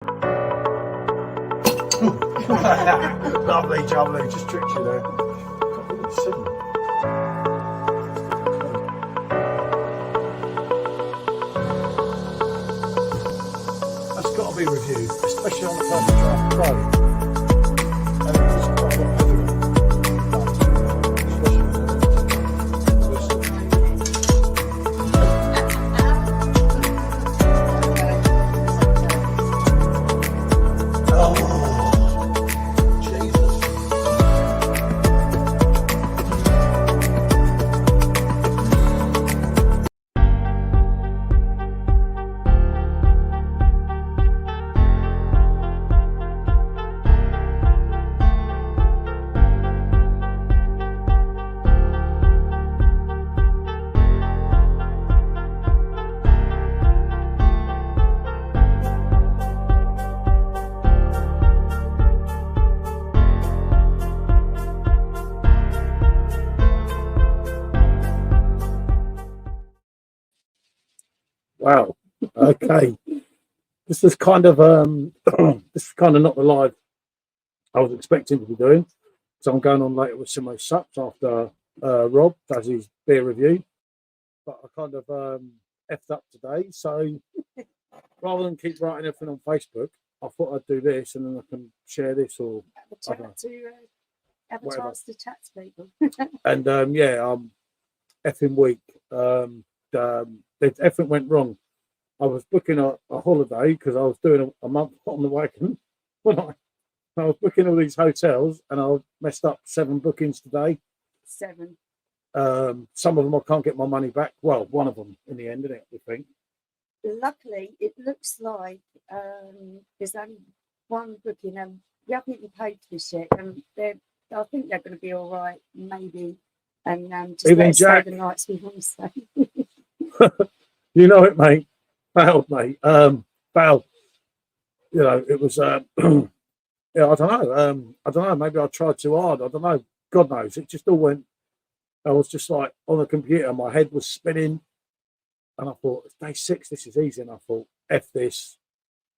Lovely, jubbly, just tricks you there. That's got to be reviewed, especially on the Perfect Draft Pro. And it's just quite a lot heavier. Wow. Okay. This is kind of this is kind of not the live I was expecting to be doing. So I'm going on later with some mishaps after Rob does his beer review. But I kind of effed up today. So rather than keep writing everything on Facebook, I thought I'd do this and then I can share this or have a chance to chat to people. And effing week. Everything went wrong. I was booking a holiday because I was doing a month on the wagon. I was booking all these hotels and I messed up 7 bookings today. 7. Some of them I can't get my money back. Well, one of them in the end, isn't it? I think. Luckily, it looks like there's only one booking, and we haven't even paid this yet, and I think they're going to be all right, maybe. And just even let us Jack, stay the nights we want to stay. You know it, mate. Val, mate. Val. You know, it was. Yeah, I don't know. I don't know. Maybe I tried too hard. I don't know. God knows. It just all went. I was just like on the computer. My head was spinning, and I thought, it's day 6. This is easy. And I thought, F this.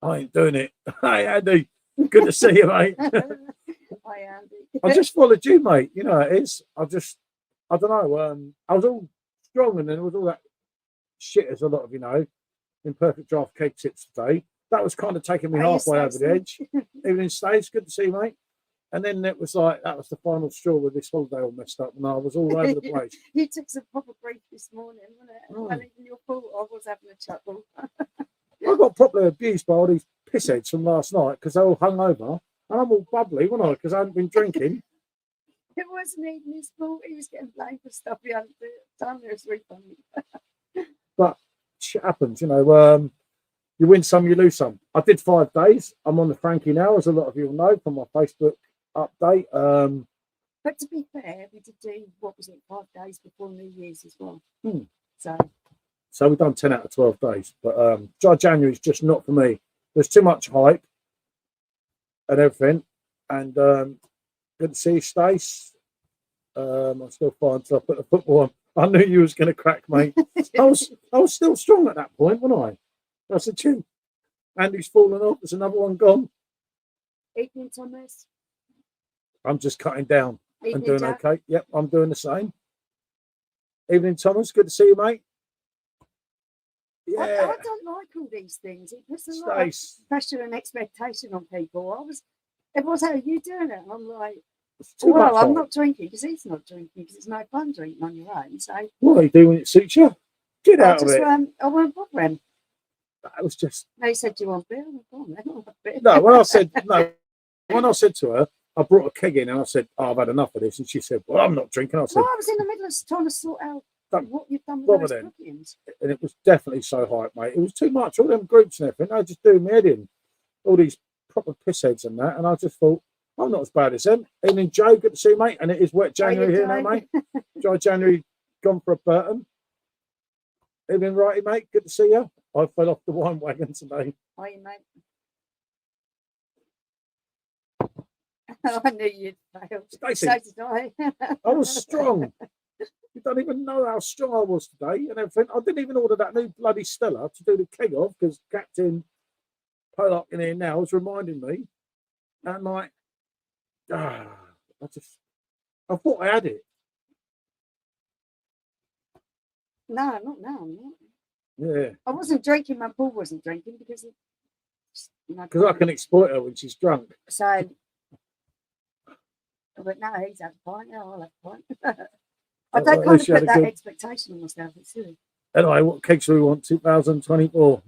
I ain't doing it. Hey, Andy. Good to see you, mate. Hi, Andy. I just followed you, mate. You know it is. I don't know. I was all strong, and then there was all that shit, as a lot of you know, in Perfect Draft cake tips today. That was kind of taking me halfway over the edge. Evening Stays, good to see you, mate. And then it was like, that was the final straw with this holiday all messed up, and I was all over the place. You took some proper grief this morning, wasn't it? Well, even your fault, I was having a chuckle. I got properly abused by all these pissheads from last night because they all hung over, and I'm all bubbly, wasn't I? Because I hadn't been drinking. It wasn't even his fault. He was getting blamed for stuff he hadn't done. It was really funny. But shit happens, you know. You win some, you lose some. I did 5 days. I'm on the Frankie now, as a lot of you will know from my Facebook update. But to be fair, we did do, what was it, 5 days before New Year's as well. So we've done 10 out of 12 days. But dry January is just not for me. There's too much hype and everything. And good to see you, Stace. I'm still fine until I put the football on. I knew you was going to crack, mate. I was still strong at that point, wasn't I? I said, Chin. Andy's fallen off. There's another one gone. Evening, Thomas. I'm just cutting down. Evening, and doing Jack. okay. Yep, I'm doing the same. Evening, Thomas. Good to see you, mate. Yeah. I don't like all these things. It puts a lot of pressure and expectation on people. Everyone's, how are you doing it? And I'm like, well, I'm not drinking because he's not drinking because it's no fun drinking on your own. So what are you doing when it suits you? Get out of it. I won't bother him. That was just. No, he said, "Do you want beer?" No, when I said to her, I brought a keg in and I said, I've had enough of this, and she said, well, I'm not drinking. I said, I was in the middle of trying to sort out what you've done with those bookings. And it was definitely so hype, mate. It was too much. All them groups and everything, they just doing me head in. All these proper pissheads and that, and I just thought, I'm not as bad as them. Evening, Joe. Good to see you, mate. And it is wet January here now, mate. Dry January, gone for a Burton. Evening, righty, mate. Good to see you. I fell off the wine wagon today. Are you, mate? I knew you'd fail. Stacey, so did I. I was strong. You don't even know how strong I was today and everything. I didn't even order that new bloody Stella to do the keg off because Captain Pollock in here now is reminding me, and I'm like, I thought I had it. No, not now. Not. Yeah. I wasn't drinking. My Paul wasn't drinking because Because I can exploit her when she's drunk. So, but now he's had a pint. Yeah, I'll have a pint. I don't kind of put that expectation on myself. It's silly. Anyway, what cakes do we want? 2024.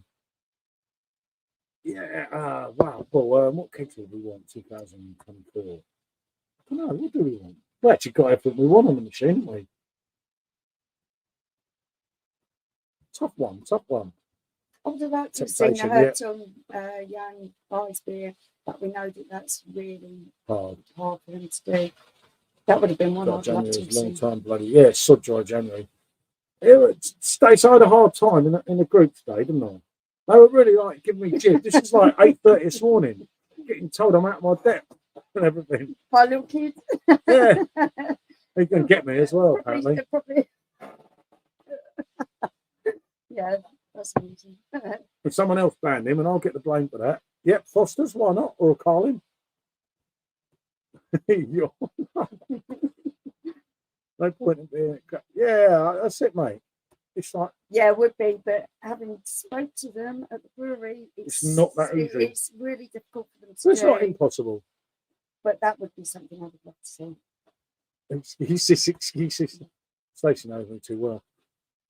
Yeah. Wow. Well, what cakes do we want? 2024. I don't know. What do we want? We actually got everything we want on the machine, haven't we? Tough one. I would have liked to have seen the Herton Young Ice beer, but we know that that's really hard for them to do. That would have been one I'd love to have seen. Long time, bloody yeah, sod dry January. States, I had a hard time in the group today, didn't I? They were really like giving me jib. This is like 8:30 this morning, getting told I'm out of my depth and everything. By little kids. Yeah, they can get me as well. Apparently. Probably. Yeah, that's amazing. If someone else banned him, and I'll get the blame for that. Yep, Foster's, why not? Or Carlin. No point in being. Yeah, that's it, mate. It's like yeah, it would be, but having spoke to them at the brewery, it's not that easy. It's really difficult for them to do. It's not impossible. But that would be something I would love to see. He's just excuses. Stacey knows me too well.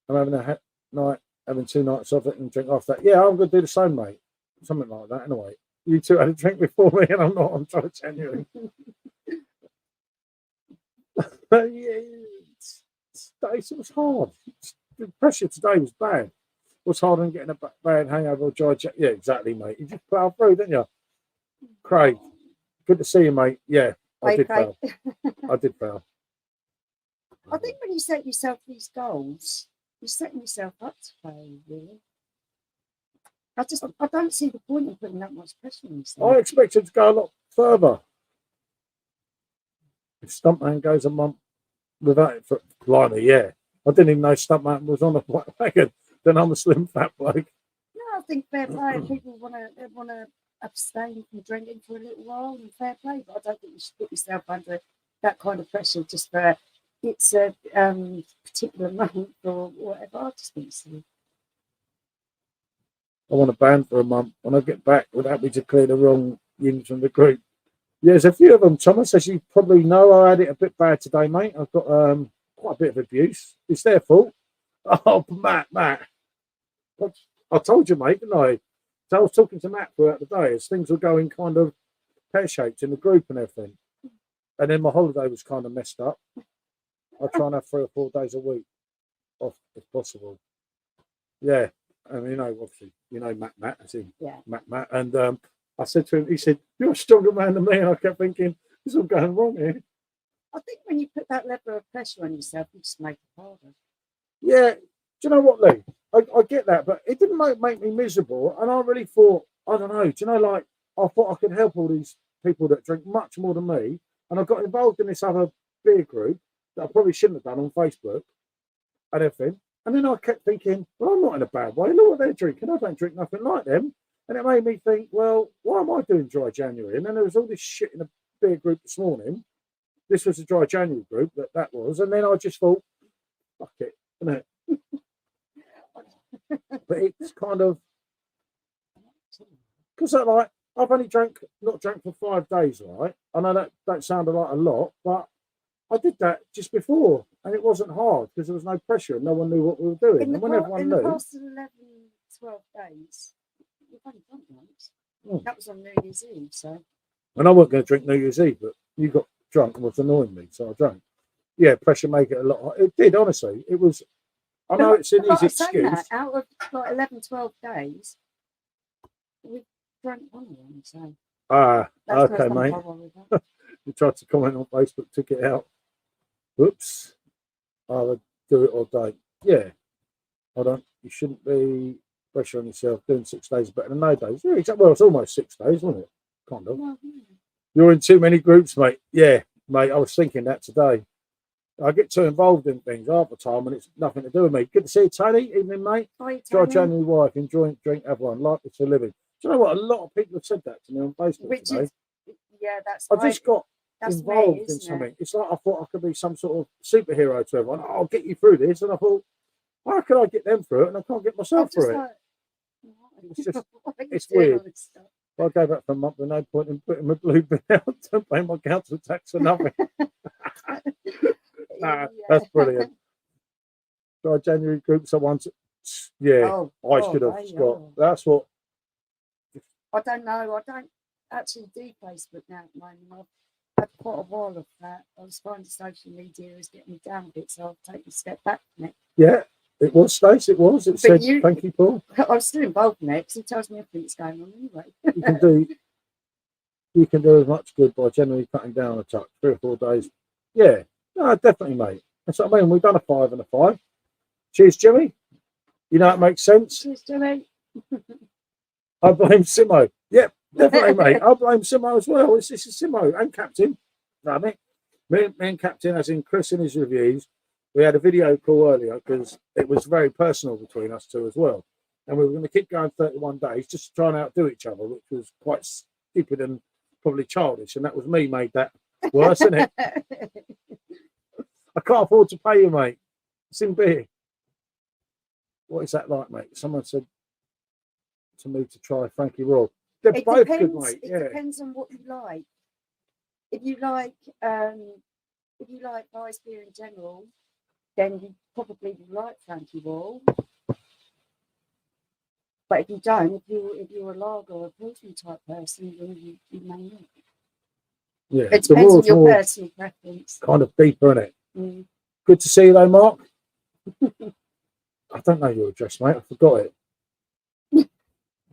I'm having a night, having 2 nights off it and drink after that. Yeah, I'm going to do the same, mate. Something like that, anyway. You two had a drink before me, and I'm not on dry January. But yeah, it was hard. The pressure today was bad. It was harder than getting a bad hangover or dry January. Yeah, exactly, mate. You just ploughed through, didn't you? Craig, good to see you, mate. Yeah, I did fail. I did fail. I think when you set yourself these goals, you're setting yourself up to fail, really. I don't see the point in putting that much pressure on yourself. I expected to go a lot further. If Stuntman goes a month without it for blimey, yeah. I didn't even know Stuntman was on a white wagon. Then I'm a slim fat bloke. No, I think fair play. People want to abstain from drinking for a little while, and fair play. But I don't think you should put yourself under that kind of pressure just for it's a particular month or whatever. I just think so. I want a ban for a month. When I get back, would happy to clear the wrong units from the group. Yeah, there's a few of them, Thomas, as you probably know. I had it a bit bad today, mate. I've got quite a bit of abuse. It's their fault. Oh, Matt. I told you, mate, didn't I? So I was talking to Matt throughout the day as things were going kind of pear-shaped in the group and everything. And then my holiday was kind of messed up. I try and have 3 or 4 days a week off if possible. Yeah. And obviously, Matt, I see. Yeah. Matt. And I said to him, he said, "You're a stronger man than me." And I kept thinking, this is all going wrong here. I think when you put that level of pressure on yourself, you just make it harder. Yeah. Do you know what, Lee? I get that, but it didn't make me miserable. And I really thought, I don't know, I thought I could help all these people that drink much more than me. And I got involved in this other beer group that I probably shouldn't have done on Facebook and everything. And then I kept thinking, well, I'm not in a bad way. Look what they're drinking. I don't drink nothing like them. And it made me think, well, why am I doing dry January? And then there was all this shit in a beer group this morning. This was a dry January group that was. And then I just thought, fuck it, isn't it? But it's kind of, because I've only not drank for 5 days, right? I know that sounded like a lot, but I did that just before, and it wasn't hard because there was no pressure and no one knew what we were doing. And when everyone knew, in the past 11, 12 days, we've only done once. That was on New Year's Eve, so. And I wasn't going to drink New Year's Eve, but you got drunk and was annoying me, so I drank. Yeah, pressure make it a lot harder. It did, honestly. It was. I know it's an easy excuse. That, out of like 11, 12 days, we drank one of them, so. Okay, mate. You tried to comment on Facebook, took it out. Whoops. I would do it all day. Yeah. Hold on. You shouldn't be pressure on yourself. Doing 6 days better than no days. Yeah, well, it's almost 6 days, wasn't it? Kind of. Well, You're in too many groups, mate. Yeah, mate. I was thinking that today. I get too involved in things half the time and it's nothing to do with me. Good to see you, Tony. Evening, mate. Hi, Dry January wife. Enjoy, drink, everyone. Like it's a living. Do you know what? A lot of people have said that to me on Facebook Which today. is, yeah, that's I right. just got That's involved me, in isn't something. it? It's like I thought I could be some sort of superhero to everyone. I'll get you through this, and I thought, how can I get them through it, and I can't get I'm myself just through it? like, It's just, why are you it's doing all weird. this stuff? I go back for a month, and no point in putting my blue bin out to pay my council tax for nothing. Nah, that's brilliant. Dry January groups I once, yeah, Oh, I should have right, got. oh. That's what. I don't know. I don't actually do Facebook now at the moment. I've had quite a while of that. I was finding social media is getting me down a bit, so I've taken a step back from it. Yeah, it was, Stace. It was. It But said, you- "Thank you, Paul." I'm still involved in it because it tells me everything that's going on anyway. You can do as much good by generally cutting down a touch, 3 or 4 days. Yeah, no, definitely, mate. That's what I mean. We've done a 5 and a 5. Cheers, Jimmy. You know it makes sense. Cheers, Jimmy. I blame Simo. Yep, definitely, mate. I blame Simo as well. This is Simo and Captain. Damn it. Me and Captain, as in Chris in his reviews, we had a video call earlier because it was very personal between us two as well. And we were going to keep going 31 days just to try and outdo each other, which was quite stupid and probably childish. And that was me made that worse, isn't it? I can't afford to pay you, mate. It's in beer. What is that like, mate? Someone said to me to try Frankie Raw. They're It both depends. good, mate. It Yeah. depends on what you like. If you like ice beer in general, then you probably like Frankie Wall. But if you don't, if you're a lager or a pilsner type person, then you may not. Yeah. It The depends on Raw's your more personal preference. kind of deeper, isn't it? Mm. Good to see you, though, Mark. I don't know your address, mate. I forgot it.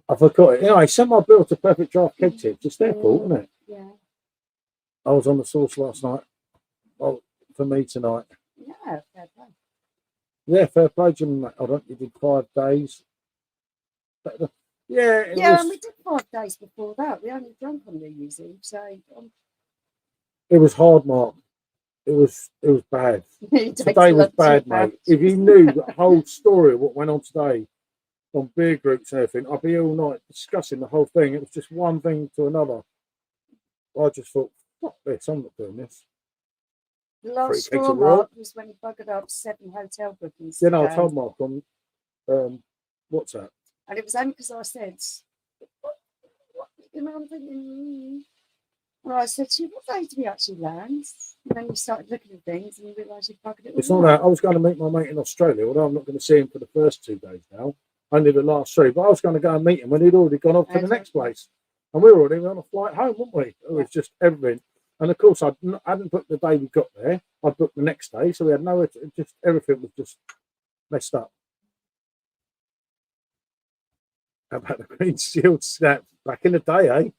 I forgot it. Anyway, send my bill to Perfect Draft Keg Tips. It's their fault, isn't it? Yeah. I was on the sauce last night. Oh, for me tonight. Yeah, fair play. Yeah, fair play, Jim. I don't. You did 5 days. Yeah, it Yeah, was. and we did 5 days before that. We only drank on New Year's Eve, so It was hard, Mark. It was bad. Today was bad, mate. If you knew the whole story of what went on today on beer groups and everything, I'd be all night discussing the whole thing. It was just one thing to another. I just thought, fuck this, I'm not doing this. The last straw, Mark, was when he buggered up 7 hotel bookings. Yeah, no, I told Mark on WhatsApp. And it was only because I said, what, you know, I'm thinking, well, I said to you, what day do we actually land? And then you started looking at things and you realised you buggered it all. It's not that. I was going to meet my mate in Australia, although I'm not going to see him for the first 2 days now. Only the last 3, but I was going to go and meet him when he'd already gone off to the next place. And we were already on a flight home, weren't we? It was just everything. And of course, I hadn't booked the day we got there. I booked the next day, so we had just everything was just messed up. How about the Green Shield snaps back in the day, eh?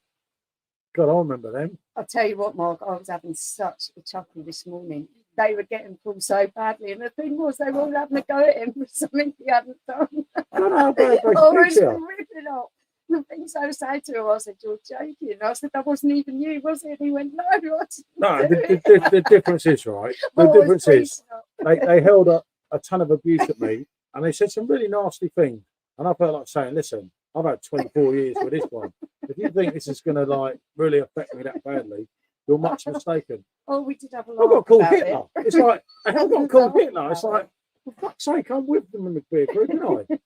God, I remember them. I'll tell you what, Mark, I was having such a chuckle this morning. They were getting pulled so badly, and the thing was, they were all having a go at him for something he hadn't done. I don't know how bad they I was speak to ripping up. The things I was saying to him, I said, "You're joking." I said, "That wasn't even you, was it?" And he went, "No, I didn't." No, the difference is, right? The difference is they held up a ton of abuse at me, and they said some really nasty things. And I felt like saying, "Listen, I've had 24 years with this one. If you think this is going to like really affect me that badly, you're much mistaken." Oh, we did have a lot. I got called Hitler. It's like I got called Hitler. It's like, for fuck's sake, I'm with them in the beer group, didn't I?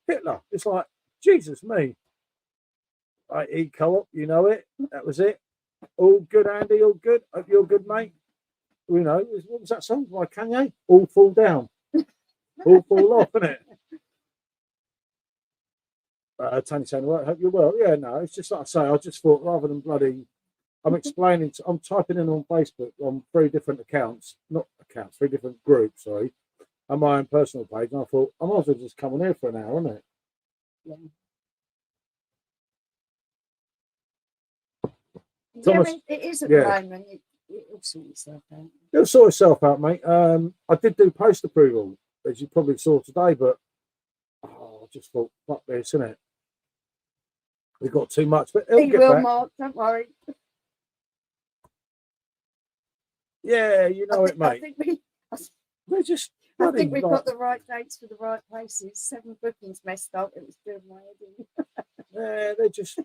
Hitler. It's like, Jesus me. I eat co-op, you know it. That was it. All good, Andy. All good. Hope you're good, mate. You know, what was that song by Kanye? All fall down. All fall off, isn't it? Tony saying, well, I hope you're well. Yeah, no, it's just like I say, I just thought rather than bloody, I'm typing in on Facebook on 3 different accounts, 3 different groups, sorry, on my own personal page. And I thought, I might as well just come on here for an hour, isn't it? Yeah. Thomas, yeah, it is at the moment. It'll sort itself out. It'll sort itself out, mate. I did do post approval, as you probably saw today, but I just thought, fuck this, innit? We got too much, but it'll get back. Mark, don't worry. Yeah, you know it, mate. I think I we've got the right dates for the right places. 7 bookings messed up. It was doing my head in. Yeah, they're just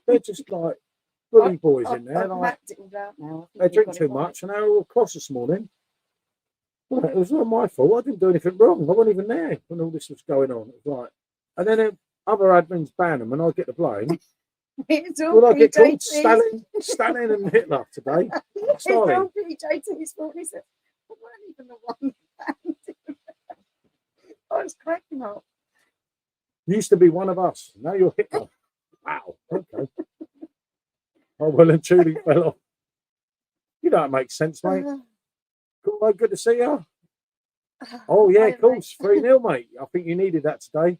like bully boys in there. I've Like, mapped it all out now. they drink too much, and they were all cross this morning. Well, it was not my fault. I didn't do anything wrong. I wasn't even there when all this was going on. It was like, and then other admins ban them, and I get the blame. It's all Well, I get called PJT's. Stalin and Hitler today. It's Stalin. all PJT's fault, is it? I wasn't even the one that banned him. I was cracking up. Used to be one of us. Now you're Hitler. Wow. Okay. Oh, well and truly fell off. You know, it makes sense, mate. Cool, mate. Good to see you. Oh, yeah, of course. 3-0, mate. I think you needed that today.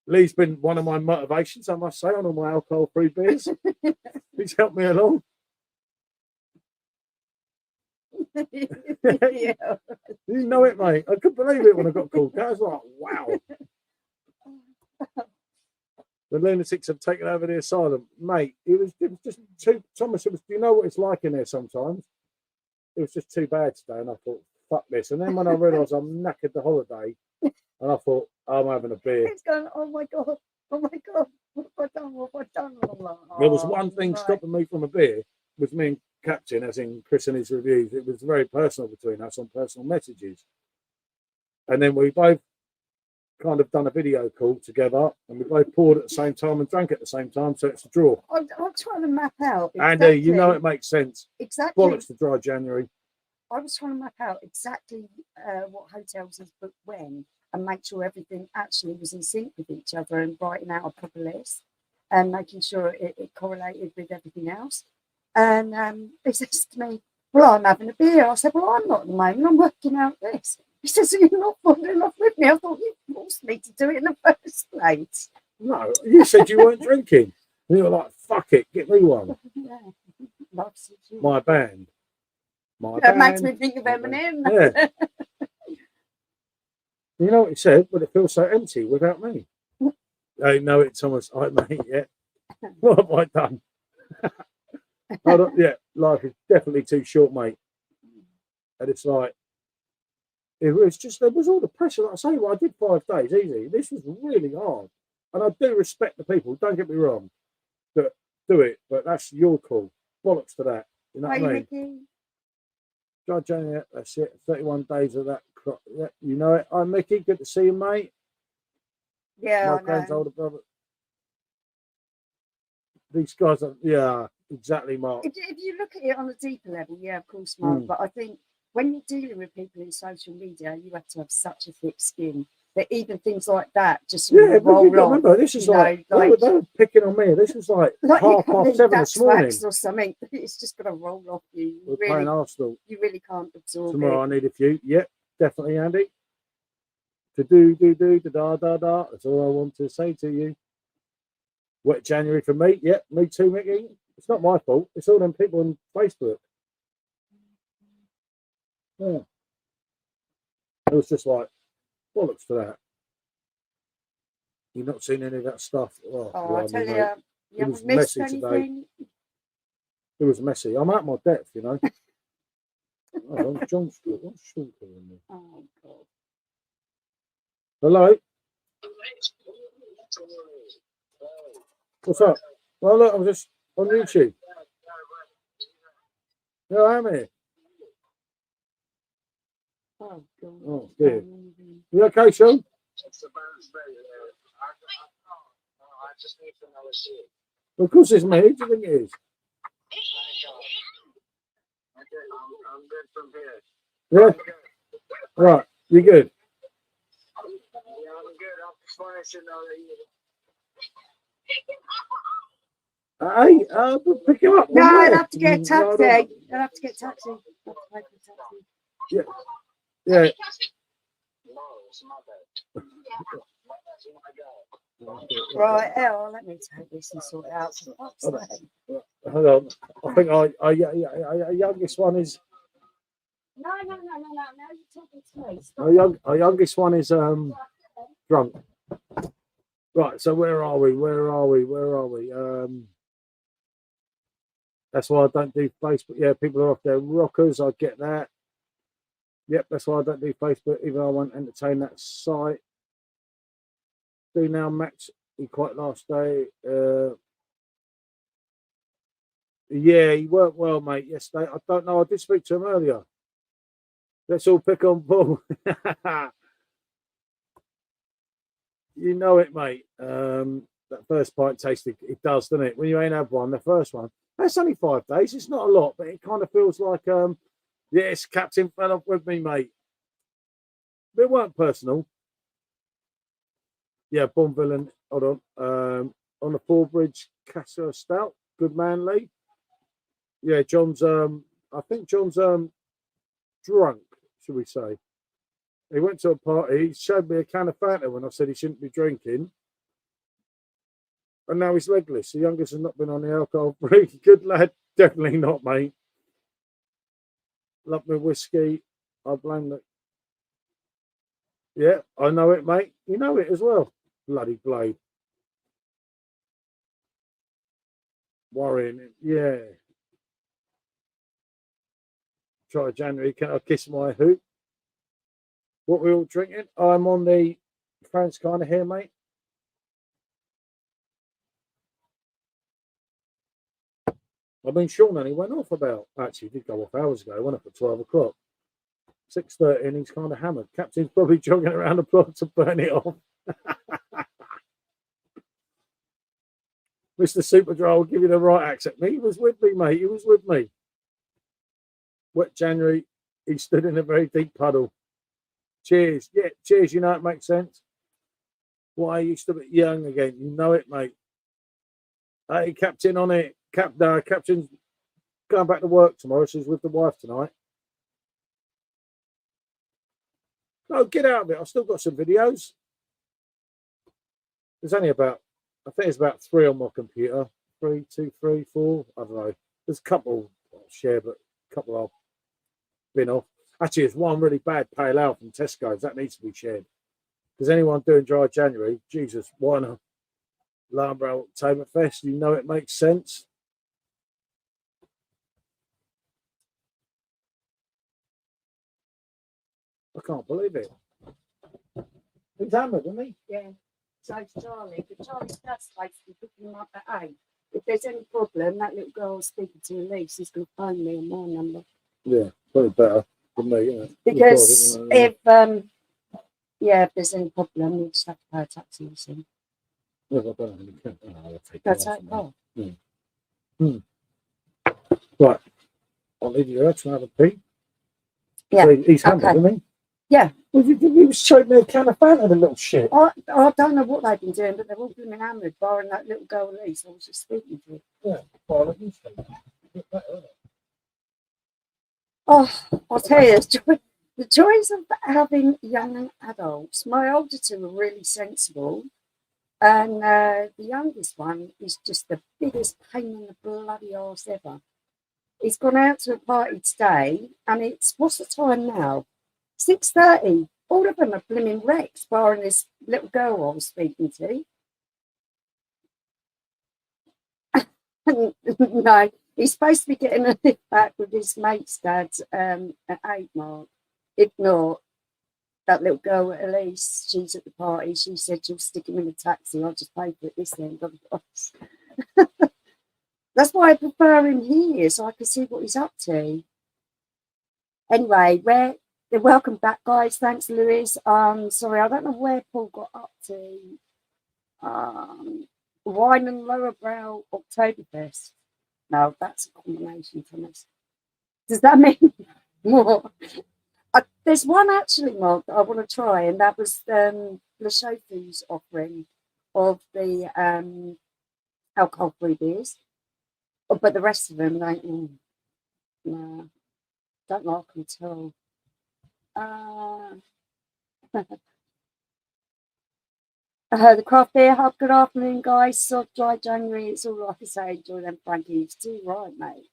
Lee's been one of my motivations, I must say, on all my alcohol-free beers. He's helped me along. Yeah. You know it, mate. I couldn't believe it when I got called. I was like, wow. The lunatics have taken over the asylum. Mate, it was just too... Thomas, do you know what it's like in there sometimes? It was just too bad today, and I thought, fuck this. And then when I realised I'm knackered the holiday, and I thought, I'm having a beer. It's going, oh my God, what have I done? What have I done? I'm like, There was one thing stopping me from a beer, was me and Captain, as in Chris and his reviews. It was very personal between us on personal messages. And then we both kind of done a video call together, and we both poured at the same time and drank at the same time, so it's a draw. I'm trying to map out. Andy, you know it makes sense. Exactly. Bollocks to dry January. I was trying to map out exactly what hotels has booked when, and make sure everything actually was in sync with each other, and writing out a proper list and making sure it correlated with everything else. And he says to me, well, I'm having a beer. I said, well, I'm not at the moment. I'm working out this. He says, you're not following off with me. I thought you forced me to do it in the first place. No, you said you weren't drinking. And you were like, fuck it, get me one. Yeah. My band. That makes me think of Eminem. Yeah. You know what he said? But it feels so empty without me. I know it, Thomas. I mate, yeah. What have I done? Yeah, life is definitely too short, mate. And it's like, it was just, there was all the pressure. Like I say, well, I did 5 days easy. This was really hard. And I do respect the people, don't get me wrong, that do it, but that's your call. Bollocks to that. You know what I mean? Dry January, that's it. 31 days of that. Yeah, you know it. I'm Mickey. Good to see you, mate. Yeah, my friend's older brother. These guys are, yeah, exactly, Mark. If you look at it on a deeper level, yeah, of course, Mark. But I think when you're dealing with people in social media, you have to have such a thick skin that even things like that just roll on. Remember, this is like they were picking on me. This was like 7:30 this morning or something. It's just going to roll off you. We're playing Arsenal. You really can't absorb tomorrow. it. I need a few. Yep, definitely, Andy. To do, da. That's all I want to say to you. Wet January for me. Yep, me too, Mickey. It's not my fault. It's all them people on Facebook. Yeah. It was just like, bollocks for that. You've not seen any of that stuff. Oh, I tell you, it was messy today. It was messy. I'm at my depth, you know. Oh, John Stewart. What's Sean calling me? Oh, God. Hello? What's up? Well, look, I'm just on YouTube. Yeah, I am here. Oh, God. Oh, dear. You okay, Sean? Of course it's me. Who do you think it is? I'm good from here. Yeah? Right. You good? Yeah, I'm good. I'm just wanting to know that Hey, we'll pick you up. No, I'd have to get a taxi. I'd have to get a taxi. Yeah. Yeah. No, it's my bad. Right, let me take this and sort it out. Hang on. I think our youngest one is. No. Now you're talking to me. Our youngest one is drunk. Right. So where are we? That's why I don't do Facebook. Yeah, people are off their rockers. I get that. Yep, that's why I don't do Facebook. Even though I won't entertain that site. Do now, Max. he quite last day. Yeah, he worked well, mate, yesterday. I don't know. I did speak to him earlier. Let's all pick on Paul. You know it, mate. That first pint tasted, it does, doesn't it? When you ain't had one, the first one. That's only 5 days. It's not a lot, but it kind of feels like, yes, Captain fell off with me, mate. But it weren't personal. Yeah, Bonville, hold on the Fallbridge Cassia Stout. Good man, Lee. Yeah, John's, I think John's drunk, should we say. He went to a party, he showed me a can of Fanta when I said he shouldn't be drinking. And now he's legless. The youngest has not been on the alcohol free. Good lad. Definitely not, mate. Love me whiskey. I blame that. Yeah, I know it, mate. You know it as well. Bloody blade. Worrying it. Yeah. Try January. Can I kiss my hoop? What we all drinking? I'm on the France kind of here, mate. I mean, Sean only went off about, actually, he did go off hours ago. He went off at 12 o'clock. 6:30 and he's kind of hammered. Captain's probably jogging around the block to burn it off. Mr. Superdry will give you the right accent. He was with me, mate. He was with me. Wet January, he stood in a very deep puddle. Cheers. Yeah, cheers. You know it makes sense. Why, I used to be young again. You know it, mate. Hey, Captain on it. Captain's going back to work tomorrow. She's with the wife tonight. No, get out of it. I've still got some videos. There's only about, I think it's about 3 on my computer. 3, 2, 3, 4. I don't know. There's a couple I'll share, but a couple I've been off. Actually, there's one really bad pale ale from Tesco's. That needs to be shared. Because anyone doing dry January, Jesus, why not? Lambro Oktoberfest, you know it makes sense. I can't believe it. He's hammered, isn't he? Yeah. So it's Charlie. But Charlie's dad's basically picking him up at 8. If there's any problem, that little girl speaking to Elise is going to phone me on my number. Yeah, probably better than me, you know. Because if there's any problem, we'll just have to pay a taxi or something. Yeah, I don't know. I'll take That's it how it goes. Right. I'll leave you there to have a pee. Yeah. So he's hammered, Okay. isn't he? Yeah. Well, he was showing me a can of Fanta, the little shit. I don't know what they've been doing, but they've all been hammered, barring that little girl Elise. I was just speaking to her. Yeah. Well, at least better, isn't it? Oh, I'll tell you, the joys of having young adults. My older two are really sensible, and the youngest one is just the biggest pain in the bloody arse ever. He's gone out to a party today, and it's, what's the time now? 6:30. All of them are blooming wrecks, barring this little girl I was speaking to. No, he's supposed to be getting a lift back with his mate's dad at 8 mark. If not, that little girl at Elise, she's at the party. She said she'll stick him in a taxi. I'll just pay for it this end. That's why I prefer him here, so I can see what he's up to. Anyway, welcome back, guys. Thanks, Lewis. Sorry, I don't know where Paul got up to. Wine and Lower Brow Oktoberfest. No, that's a combination, Thomas. Does that mean more? There's one actually, Mark, that I want to try, and that was Le Chauffour's offering of the alcohol-free beers. But the rest of them, like, no, don't like them at all. The Craft Beer Hub, good afternoon, guys. Soft dry January, it's all I can say. Enjoy them, Frankie. It's too right, mate.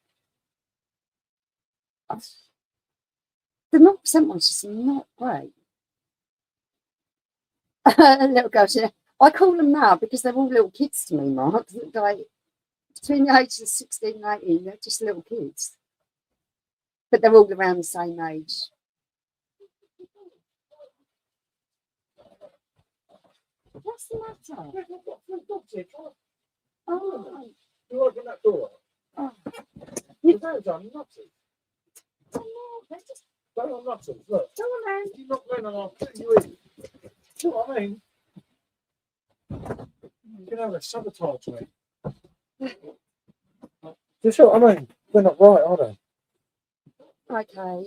The 0% one's just not great. Little girls, yeah. I call them now because they're all little kids to me, Mark. Like, between the ages of 16 and 18, they're just little kids. But they're all around the same age. What's the matter? We've got 3 dogs here. Try. Oh, You open that door. oh. Those are nutty. They're just They are nutty. Look. go on then. If you knock them and I'll put you in. You know what I mean? You know, they sabotage me. Do you see what I mean? They're not right, are they? Okay.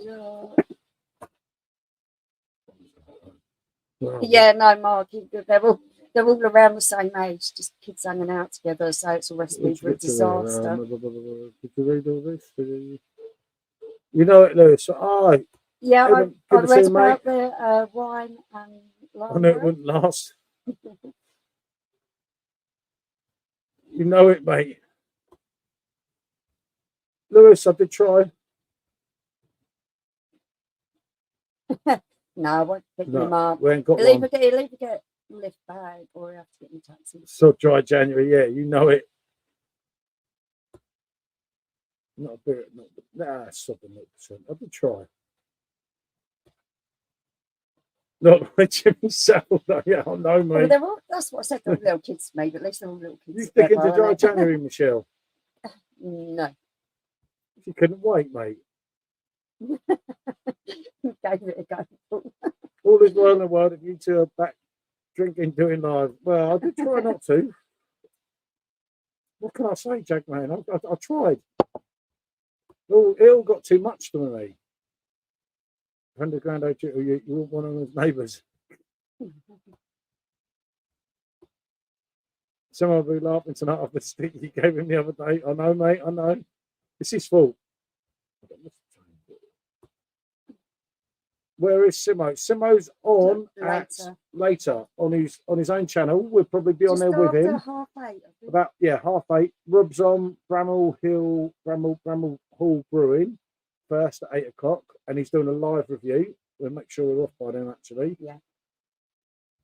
Well, Yeah, no, Mark. They're all around the same age, just kids hanging out together. So it's a recipe for a disaster. Did you read all this? You know it, Lewis. Yeah, Good I to read see you, mate. about the wine and I knew it lime. wouldn't last. You know it, mate. Lewis, I did try. No, I won't pick him up. We ain't got He'll one. either get a lift bag or he'll have to get in a taxi. So dry January, yeah, you know it. Not a bit, nah, something like I did try. Not by Jimmy Savile, no, yeah, I know, mate. Well, that's what I said. They're all little kids to me, but at least they're all little kids. You sticking to dry together, January, Michelle? No. You couldn't wait, mate. Gave it a go. All is well in the world if you two are back drinking, doing live. Well, I did try not to. What can I say, Jack, man? I tried. It all got too much for me. 100 grand, you want one of his neighbours. Someone will be laughing tonight off the stick you gave him the other day. I know, mate, I know. It's his fault. Where is Simo? Simo's on later on his own channel. We'll probably be on there with him. 8:30. About 8:30. Rob's on Bramall Hall Brewing first at 8 o'clock, and he's doing a live review. We'll make sure we're off by then. Actually, yeah.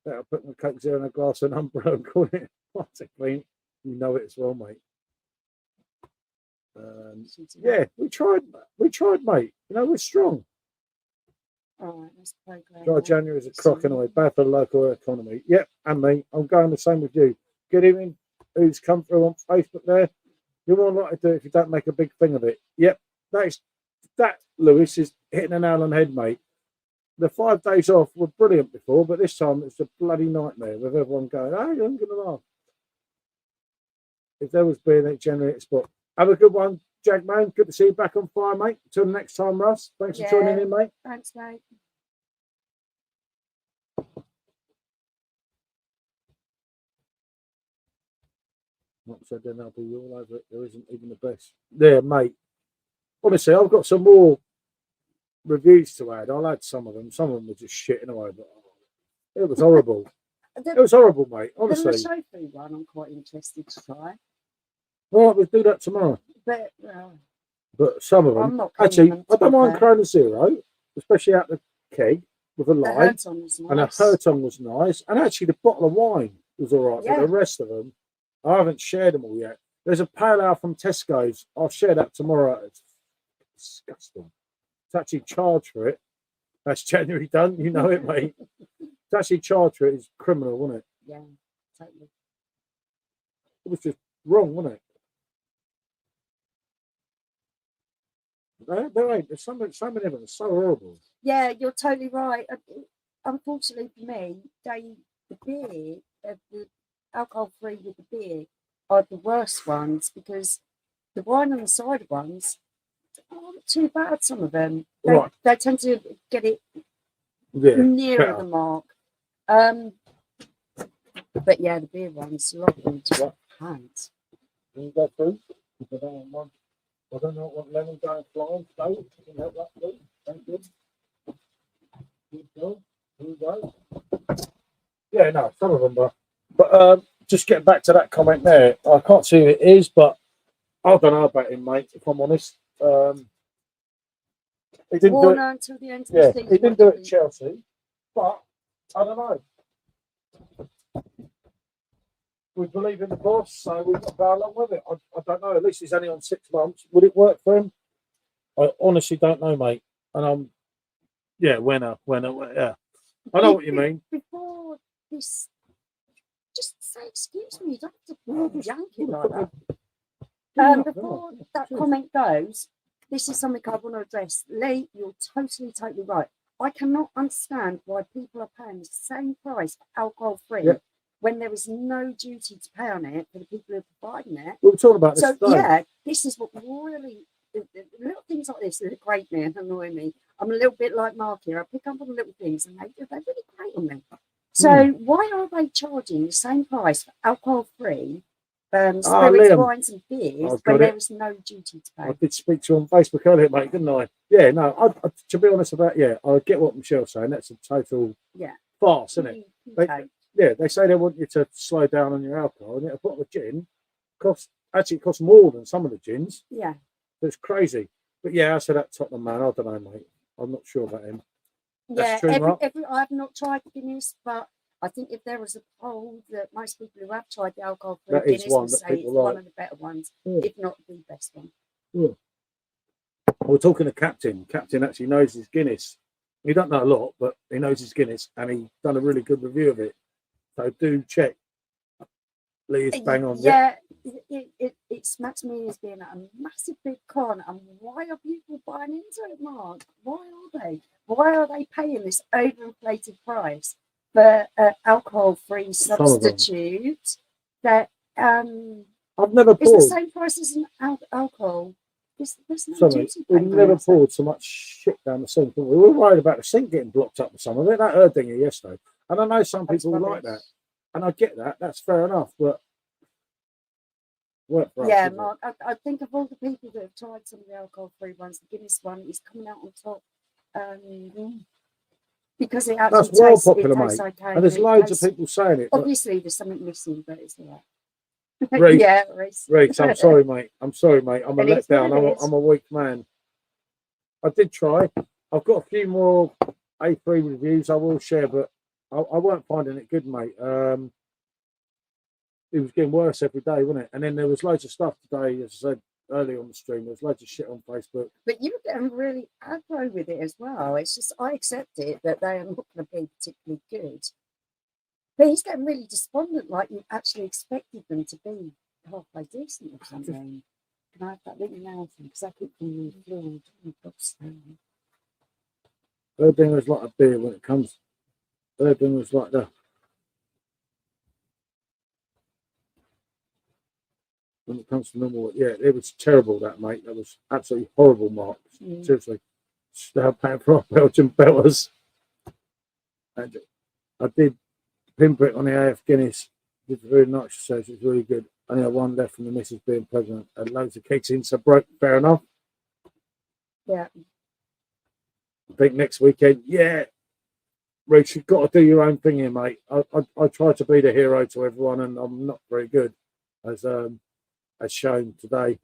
Better put my Coke Zero in a glass and umbrella and call it plastic clean. You know it as well, mate. Yeah, we tried, mate. You know, we're strong. All right, let's program. Dry January is a crock anyway, bad for the local economy. Yep, and me. I'm going the same with you. Good evening. Who's come through on Facebook there? You're more likely to do it if you don't make a big thing of it. Yep, that Lewis is hitting the nail on the head, mate. The 5 days off were brilliant before, but this time it's a bloody nightmare with everyone going, "Oh, I'm going to laugh." If there was beer, that generated spot. Have a good one, Jack, man. Good to see you back on fire, mate. Till next time, Russ. Thanks for joining in, mate. Thanks, mate. Not said then I'll be all over it. There isn't even the best. There, mate. Honestly, I've got some more reviews to add. I'll add some of them. Some of them were just shitting away, but it was horrible. It was horrible, mate. Honestly. The show food one, I'm quite interested to try. Well, we'll do that tomorrow. But some of them, actually, I don't mind Corona Zero, especially out the keg with a lime. Nice. And a Hurton was nice. And actually, the bottle of wine was all right. Yeah. But the rest of them, I haven't shared them all yet. There's a pale ale from Tesco's. I'll share that tomorrow. It's disgusting. To actually charge for it. That's January done. You know it, mate. To actually charge for it is criminal, wasn't it? Yeah, totally. It was just wrong, wasn't it? There ain't. There's so many of them. It's so horrible. Yeah, you're totally right. Unfortunately for me, the beer, the alcohol-free with the beer are the worst ones because the wine and the cider ones aren't too bad, some of them. They tend to get it nearer the mark. But yeah, the beer ones, a lot of them just hands. Can you go through? I don't know what lemon going flying, so can you help that please? Thank you. Here we go. Yeah, no, some of them are. But just getting back to that comment there, I can't see who it is, but I don't know about him, mate, if I'm honest. He didn't do it until the end of the season. He didn't do it at Chelsea, but I don't know. We believe in the boss, so we've got to go along with it. I don't know. At least he's only on 6 months. Would it work for him? I honestly don't know, mate. And winner. Yeah, I know what you mean. Before this say, excuse me, you don't have to yank it well, like that. Before that comment goes, this is something I want to address. Lee, you're totally right. I cannot understand why people are paying the same price for alcohol free when there is no duty to pay on it for the people who are providing it. We'll talk about this. So, yeah, this is what really, little things like this that grate me and annoy me. I'm a little bit like Mark here. I pick up on little things and they're really great on me. So, why are they charging the same price for alcohol free? Spirits, wines, and beers when there is no duty to pay. I did speak to you on Facebook earlier, mate, didn't I? Yeah, no, to be honest about, I get what Michelle's saying. That's a total farce, isn't it? They say they want you to slow down on your alcohol, and a bottle of gin costs more than some of the gins. Yeah. It's crazy. But yeah, I said that Tottenham man, I don't know, mate. I'm not sure about him. That's true, I've not tried Guinness, but I think if there was a poll that most people who have tried the alcohol-free Guinness would say it's one of the better ones, if not the best one. Yeah. We're talking to Captain. Captain actually knows his Guinness. He don't know a lot, but he knows his Guinness, and he's done a really good review of it. So do check. Lee is bang on. Yeah, it smacks me as being a massive big con. And why are people buying into it, Mark? Why are they? Why are they paying this overinflated price for alcohol-free substitute that I've never poured. It's the same price as an alcohol. There's no duty we've never poured so much shit down the sink. We were worried about the sink getting blocked up with some of it. That heard thing yesterday. And I know some people like that. And I get that. That's fair enough. But yeah, Mark, I think of all the people that have tried some of the alcohol-free ones, the Guinness one is coming out on top. Because it actually that's well tastes, popular, mate. Okay, and there's loads of people saying it. Obviously, there's something missing, but it's all right. Reece, yeah, Reece, I'm sorry, mate. I'm a letdown. I'm a weak man. I did try. I've got a few more A3 reviews I will share, but I weren't finding it good, mate. It was getting worse every day, wasn't it? And then there was loads of stuff today, as I said earlier on the stream. There was loads of shit on Facebook. But you were getting really aggro with it as well. It's just, I accept it that they are not going to be particularly good. But he's getting really despondent, like you actually expected them to be halfway decent or something. Can I have that little now? Because I keep being floored. Third thing was like a beer when it comes. Third thing was like the. When it comes to normal, it was terrible, that, mate. That was absolutely horrible, Mark. Seriously. Start paying for our Belgian belters. And I did pinprick on the AF Guinness. Did very nice, so it was really good. Only had one left from the missus being pregnant. Had loads of kicks in, so broke, fair enough. Yeah. I think next weekend, Reece, you've got to do your own thing here, mate. I try to be the hero to everyone, and I'm not very good, as shown today.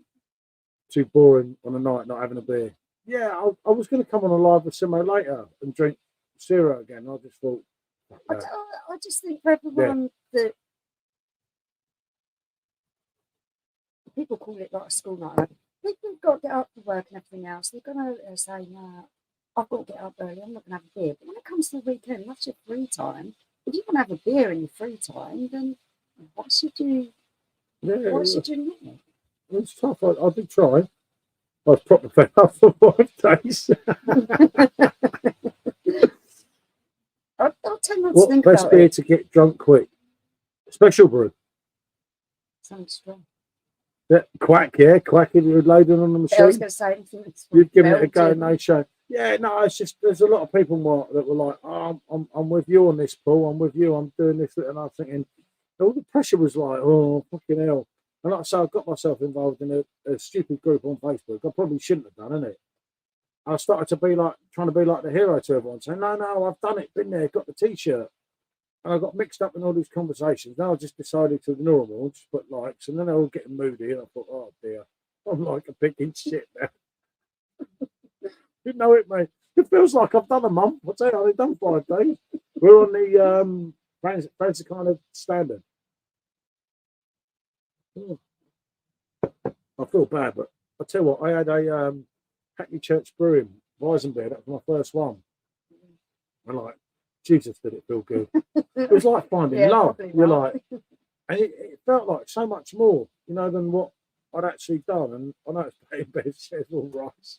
Too boring on a night not having a beer. Yeah, I was going to come on a live with Simo later and drink Zero again. I just thought. I just think for everyone that people call it like a school night. People have got to get up for work and everything else. They're going to say, no, I've got to get up early. I'm not going to have a beer. But when it comes to the weekend, that's your free time. If you want to have a beer in your free time, then why should you? Why should you not? It's tough. I did try. I was proper fed up for 5 days. I'll tend not to think about it. Best beer to get drunk quick. Special brew. Sounds strong. Yeah, quack, Quack if you were loading on the machine. I was going to say anything. You'd give it a go, no show. Yeah, no, it's just there's a lot of people that were like, oh, I'm with you on this, Paul. I'm with you. I'm doing this, and I'm thinking, all the pressure was like, oh, fucking hell. And like I say, I got myself involved in a stupid group on Facebook. I probably shouldn't have done, innit? I started to be like, trying to be like the hero to everyone, saying, no, I've done it, been there, got the t-shirt. And I got mixed up in all these conversations. Now I just decided to ignore them all, just put likes, and then they're all getting moody. And I thought, oh dear, I'm like a picking shit now. You know it, mate. It feels like I've done a month. I'll tell you, I've only done 5 days. We're on the fancy kind of standard. I feel bad, but I'll tell you what, I had a Hackney Church Brewing Weizenbier. That was my first one. And like, Jesus, did it feel good. It was like finding love. You're like, and it felt like so much more, you know, than what I'd actually done. And I know it's paying bed shares all right.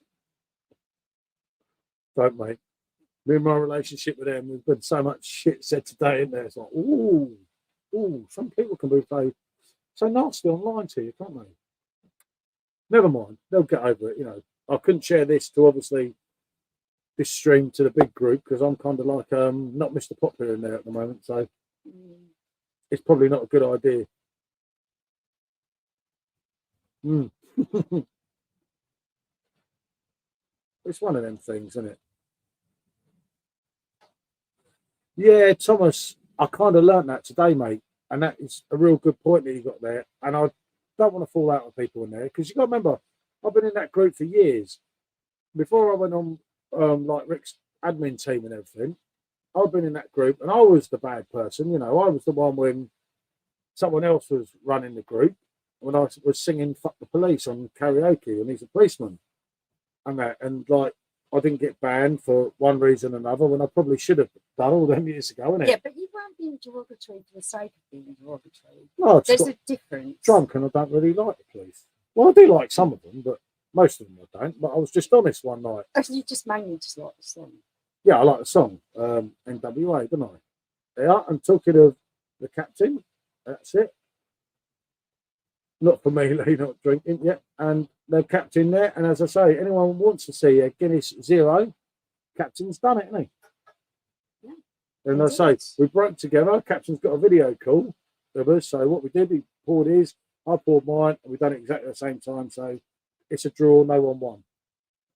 Don't mate. Me and my relationship with them, there's been so much shit said today in there. It's like, ooh, some people can be so nasty online to you, can't they? Never mind, they'll get over it. You know, I couldn't share this to obviously this stream to the big group because I'm kind of like not Mr. Popular in there at the moment, so it's probably not a good idea. It's one of them things, isn't it? Yeah, Thomas, I kind of learnt that today, mate, and that is a real good point that you got there. And I don't want to fall out with people in there because you got to remember, I've been in that group for years. Before I went on like Rick's admin team and everything, I've been in that group, and I was the bad person. You know, I was the one when someone else was running the group when I was singing "Fuck the Police" on karaoke, and he's a policeman, and that, and like I didn't get banned for one reason or another when I probably should have done all them years ago, innit? Yeah, but you weren't being derogatory for the sake of being derogatory. No, there's a difference. Drunk, and I don't really like the police. Well, I do like some of them, but most of them I don't. But I was just honest one night. Actually, you just mainly just like the song. Yeah, I like the song, NWA, don't I? Yeah, and talking of the captain, that's it. Not for me, Lee, not drinking yet. And the captain there, and as I say, anyone wants to see a Guinness Zero, captain's done it, hasn't he? Yeah. And I say, we broke together, captain's got a video call of us, so what we did, he poured his, I poured mine, and we done it exactly at the same time, so it's a draw, no one won.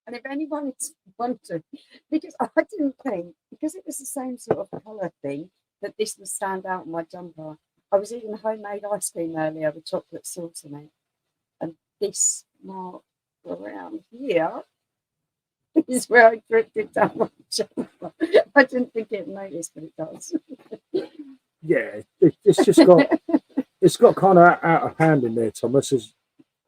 And if anyone is wondering, because I didn't think, because it was the same sort of colour thing, that this would stand out in my jumper. I was eating homemade ice cream earlier with chocolate sauce in it. And this mark around here is where I drifted down my jumper. I didn't think it noticed, but it does. Yeah, it's just got, it's got kind of out of hand in there, Thomas,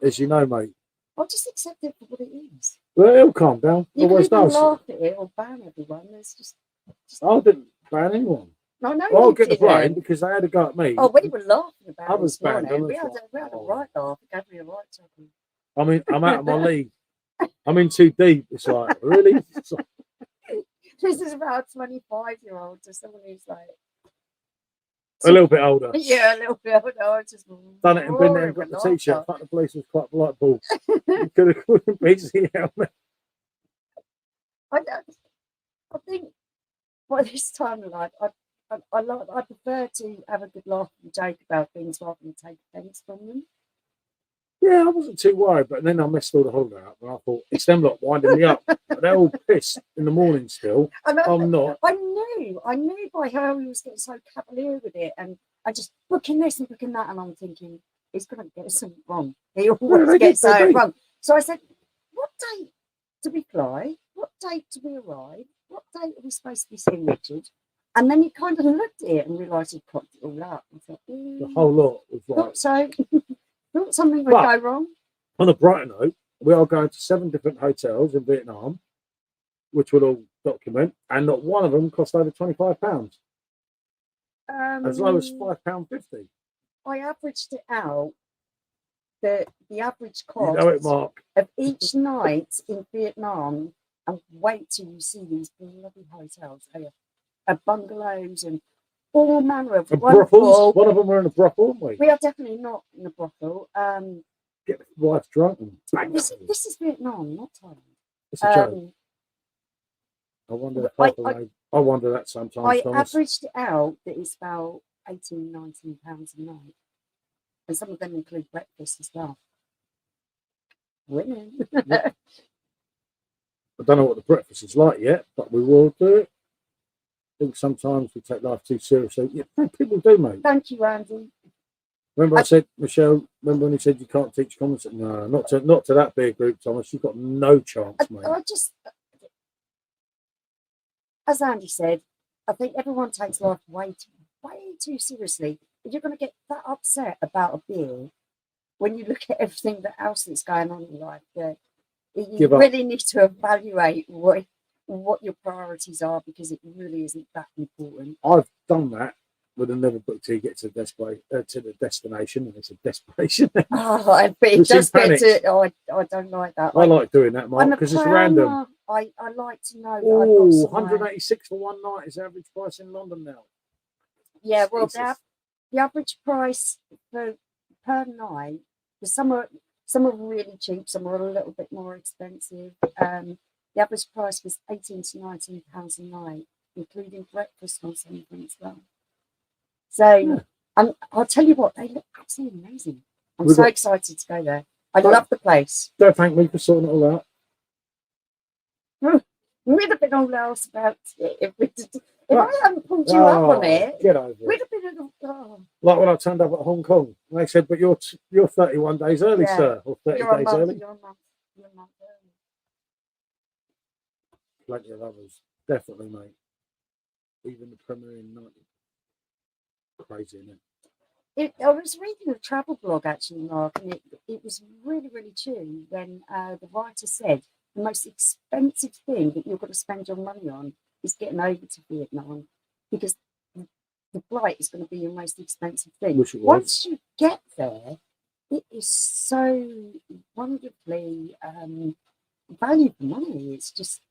as you know, mate. I'll just accept it for what it is. Well, it'll calm down. You Always can does. laugh at it or ban everyone. There's just I didn't ban anyone. No, no, I'll get the blame because they had a go at me. Oh, we were laughing about it this banned. morning. We had a right laugh. It gave me a right chuckle. I mean, I'm out of my league. I'm in too deep. It's like, really? It's like, this is about a 25-year-old to someone who's like a little bit older. Yeah, a little bit older. I just done it and been there and got the t-shirt. Fuck the police was quite polite, Paul. You could have called him BC helmet. I think by this time in life, I prefer to have a good laugh and joke about things rather than take offence from them. Yeah, I wasn't too worried, but then I messed all the holiday up and I thought, it's them lot winding me up. But they're all pissed in the morning still. I'm not. I knew by how he was getting so cavalier with it and just booking this and booking that, and I'm thinking, he's going to get something wrong. He always gets something wrong. So I said, what date do we fly? What date do we arrive? What date are we supposed to be seeing Richard? And then he kind of looked at it and realised he'd cocked it all up. I thought, the whole lot was like... So, thought something would go wrong. On a brighter note, we are going to 7 different hotels in Vietnam, which we'll all document, and not one of them cost over £25. As low as £5.50. I averaged it out. The average cost you know it, Mark. Of each night in Vietnam, and wait till you see these bloody hotels. They are bungalows and all manner of brothels. One of them were in a brothel, weren't we? We are definitely not in a brothel. Get the wife drunk. This is Vietnam, not Thailand. It's a joke. I wonder if I wonder that sometimes. I Thomas. averaged it out that it's about £18, £19 a night. And some of them include breakfast as well. Women. I don't know what the breakfast is like yet, but we will do it. I think sometimes we take life too seriously. Yeah, people do, mate. Thank you, Andy. Remember I said, Michelle, remember when you said you can't teach common sense? No, not to that big group, Thomas. You've got no chance, mate. I just, as Andy said, I think everyone takes life way too seriously. If you're going to get that upset about a beer, when you look at everything else that's going on in life, you really need to evaluate what your priorities are, because it really isn't that important. I've done that would have never booked till you get to the destination, and it's a desperation. Oh, but it Was in does get panic. to. Oh, I don't like that. I like doing that, Mark, on a because it's planner, random. I like to know that I've Oh, got somewhere. 186 for one night is the average price in London now. Yeah, well, Jesus. the average price per night, some are really cheap, some are a little bit more expensive. The average price was £18 to £19 a night, including breakfast on something as well. So, I'll tell you what, they look absolutely amazing. I'm so excited to go there. I love the place. Don't thank me for sorting it all out. We'd have been all else about it if I hadn't pulled you up on it. Get over We'd it. have been Like when I turned up at Hong Kong, and they said, "But you're 31 days early, Yeah. sir, or 30 you're a days month, early." you're a month early. Plenty of others, definitely, mate. Even the Premier in 90. Crazy, isn't it? I was reading a travel blog actually, Mark, and it was really, really true when the writer said the most expensive thing that you're going to spend your money on is getting over to Vietnam, because the flight is going to be your most expensive thing. Once you get there, it is so wonderfully value for money. It's just,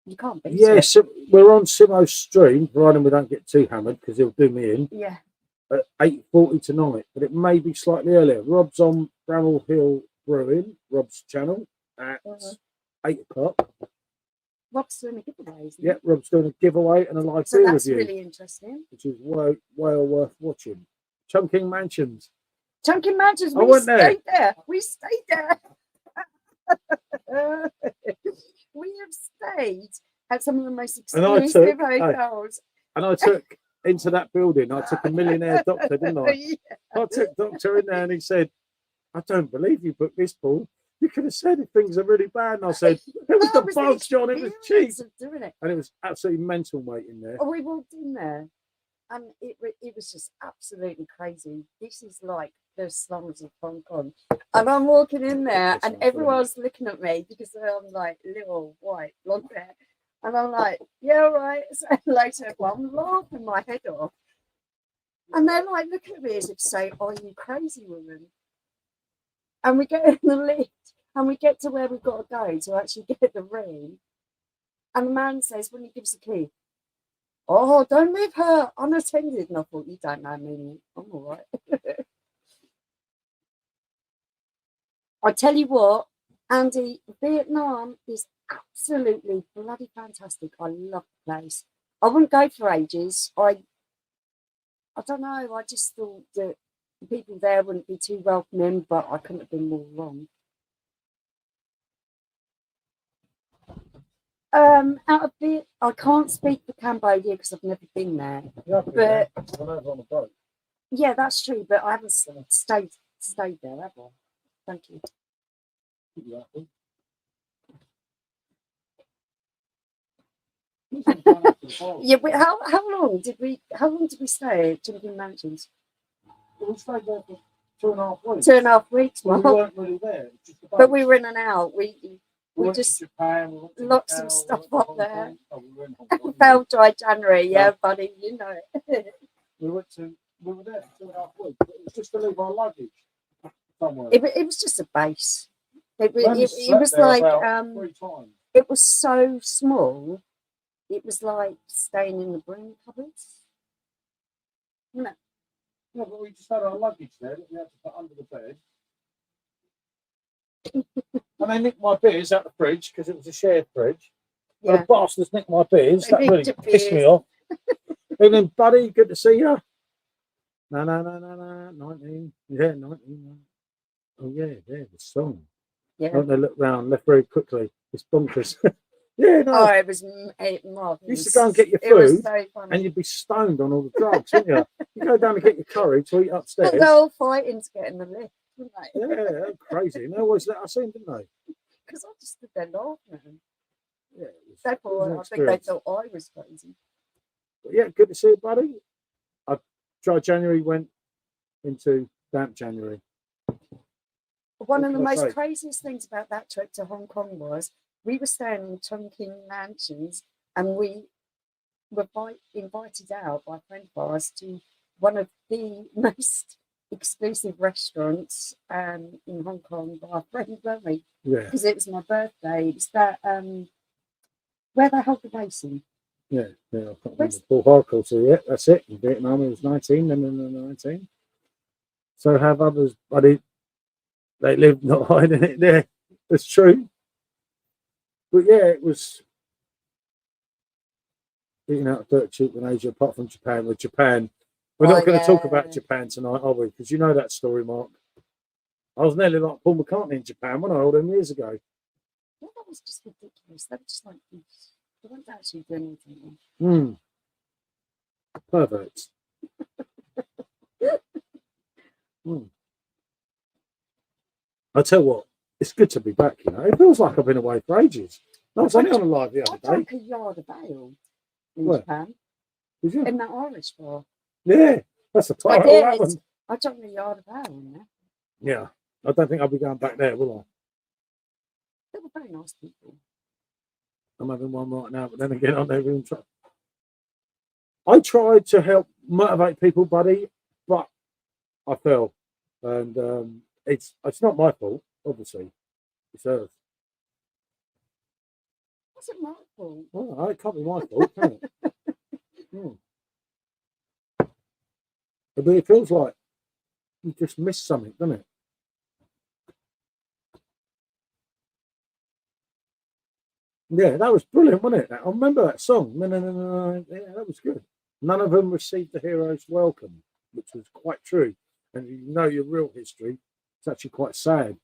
you can't beat it. Yeah, so we're on Simo's stream, providing we don't get too hammered, because he'll do me in. Yeah. At 8:40 tonight, but it may be slightly earlier. Rob's on Bramall Hill Brewing, Rob's channel, at 8 o'clock. Rob's doing a giveaway, isn't he? Yeah, Rob's doing a giveaway and a live So beer that's review, really interesting. which is well worth watching. Chunking Mansions. Chunking Mansions, I went there. We stayed there. We have stayed at some of the most exclusive hotels. And I took into that building, I took a millionaire doctor, didn't I? Yeah. I took doctor in there and he said, "I don't believe you booked this, Paul. You could have said if things are really bad." And I said, "It was the bugs, John. It was cheap." Doing it. And it was absolutely mental, mate, in there. Oh, we walked in there and it was just absolutely crazy. This is like the slums of Hong Kong. And I'm walking in there and everyone's looking at me because I'm like little white blonde hair. And I'm like, yeah, right. So later, I'm laughing my head off. And they're like looking at me as if to say, "Are you crazy, woman?" And we get in the lift and we get to where we've got to go to actually get the ring. And the man says, "When you give us the key?" "Oh, don't leave her unattended." And I thought, you don't know me. I'm all right. I tell you what, Andy, Vietnam is absolutely bloody fantastic. I love the place. I wouldn't go for ages. I don't know. I just thought that the people there wouldn't be too welcoming, but I couldn't have been more wrong. Out of I can't speak for Cambodia because I've never been there. But on a boat. Yeah, that's true. But I haven't stayed there, have I? Thank you. Yeah, but how long did we stay at Chilli Mansions? We stayed there for 2.5 weeks. 2.5 weeks. We weren't really there. But we were in and out. We just Japan, we went to locked Macau, some stuff we went up to there. Hong Kong. We went to Hong Kong. Fell dry January, yeah, buddy, you know it. We were there for 2.5 weeks. It was just to leave our luggage somewhere. It was just a base. It was like 3 times. it was so small. It was like staying in the broom cupboards. No. Yeah, but we just had our luggage there that we had to put under the bed. And they nicked my beers out the fridge because it was a shared fridge. Yeah. The bastards nicked my beers. That really pissed me off. And then, buddy, good to see you. No. 19. Yeah, 19. Oh, yeah, the song. Yeah. Don't they look round, left very quickly. It's bonkers. Yeah, no. Oh, it was marvelous. You used to go and get your food, and you'd be stoned on all the drugs, wouldn't you? You go down and get your curry to eat upstairs. They're all fighting to get in the lift, weren't they? Yeah, they're crazy. And they always let us in, didn't they? Because I just stood there laughing. Yeah, I think they thought I was crazy. But yeah, good to see you, buddy. Dry January went into damp January. One of the most craziest things about that trip to Hong Kong was we were staying in Chongqing Mansions, and we were invited out by a friend of ours to one of the most exclusive restaurants in Hong Kong by a friend, weren't we? Yeah. Because it was my birthday. It's that where they hold the racing. Yeah, I can't remember. Paul Harcourt, so yeah, that's it. In Vietnam, he was 19, then in the 19. So have others, buddy. They lived not hiding it there. It's true. But yeah, it was eating out dirt cheap in Asia, apart from Japan. With Japan, we're not going to talk about Japan tonight, are we? Because you know that story, Mark. I was nearly like Paul McCartney in Japan when I all them years ago. Well, that was just ridiculous. They were just like, they weren't actually doing anything. Perfect. I tell you what, it's good to be back. You know, it feels like I've been away for ages. I was only on a live the other day. I drank a yard of ale in Japan. Did you? In that Irish bar. Yeah, that's the title of that one. I drank a yard of ale in there. Yeah, I don't think I'll be going back there, will I? They were very nice people. I'm having one right now, but then again, I'm never even trying. I tried to help motivate people, buddy, but I fell, and it's not my fault, obviously. It's hers. What's it my fault? Well, it can't be my fault, can it? But it feels like you just missed something, doesn't it? Yeah, that was brilliant, wasn't it? I remember that song. No, yeah, that was good. None of them received the hero's welcome, which was quite true. And you know your real history, it's actually quite sad,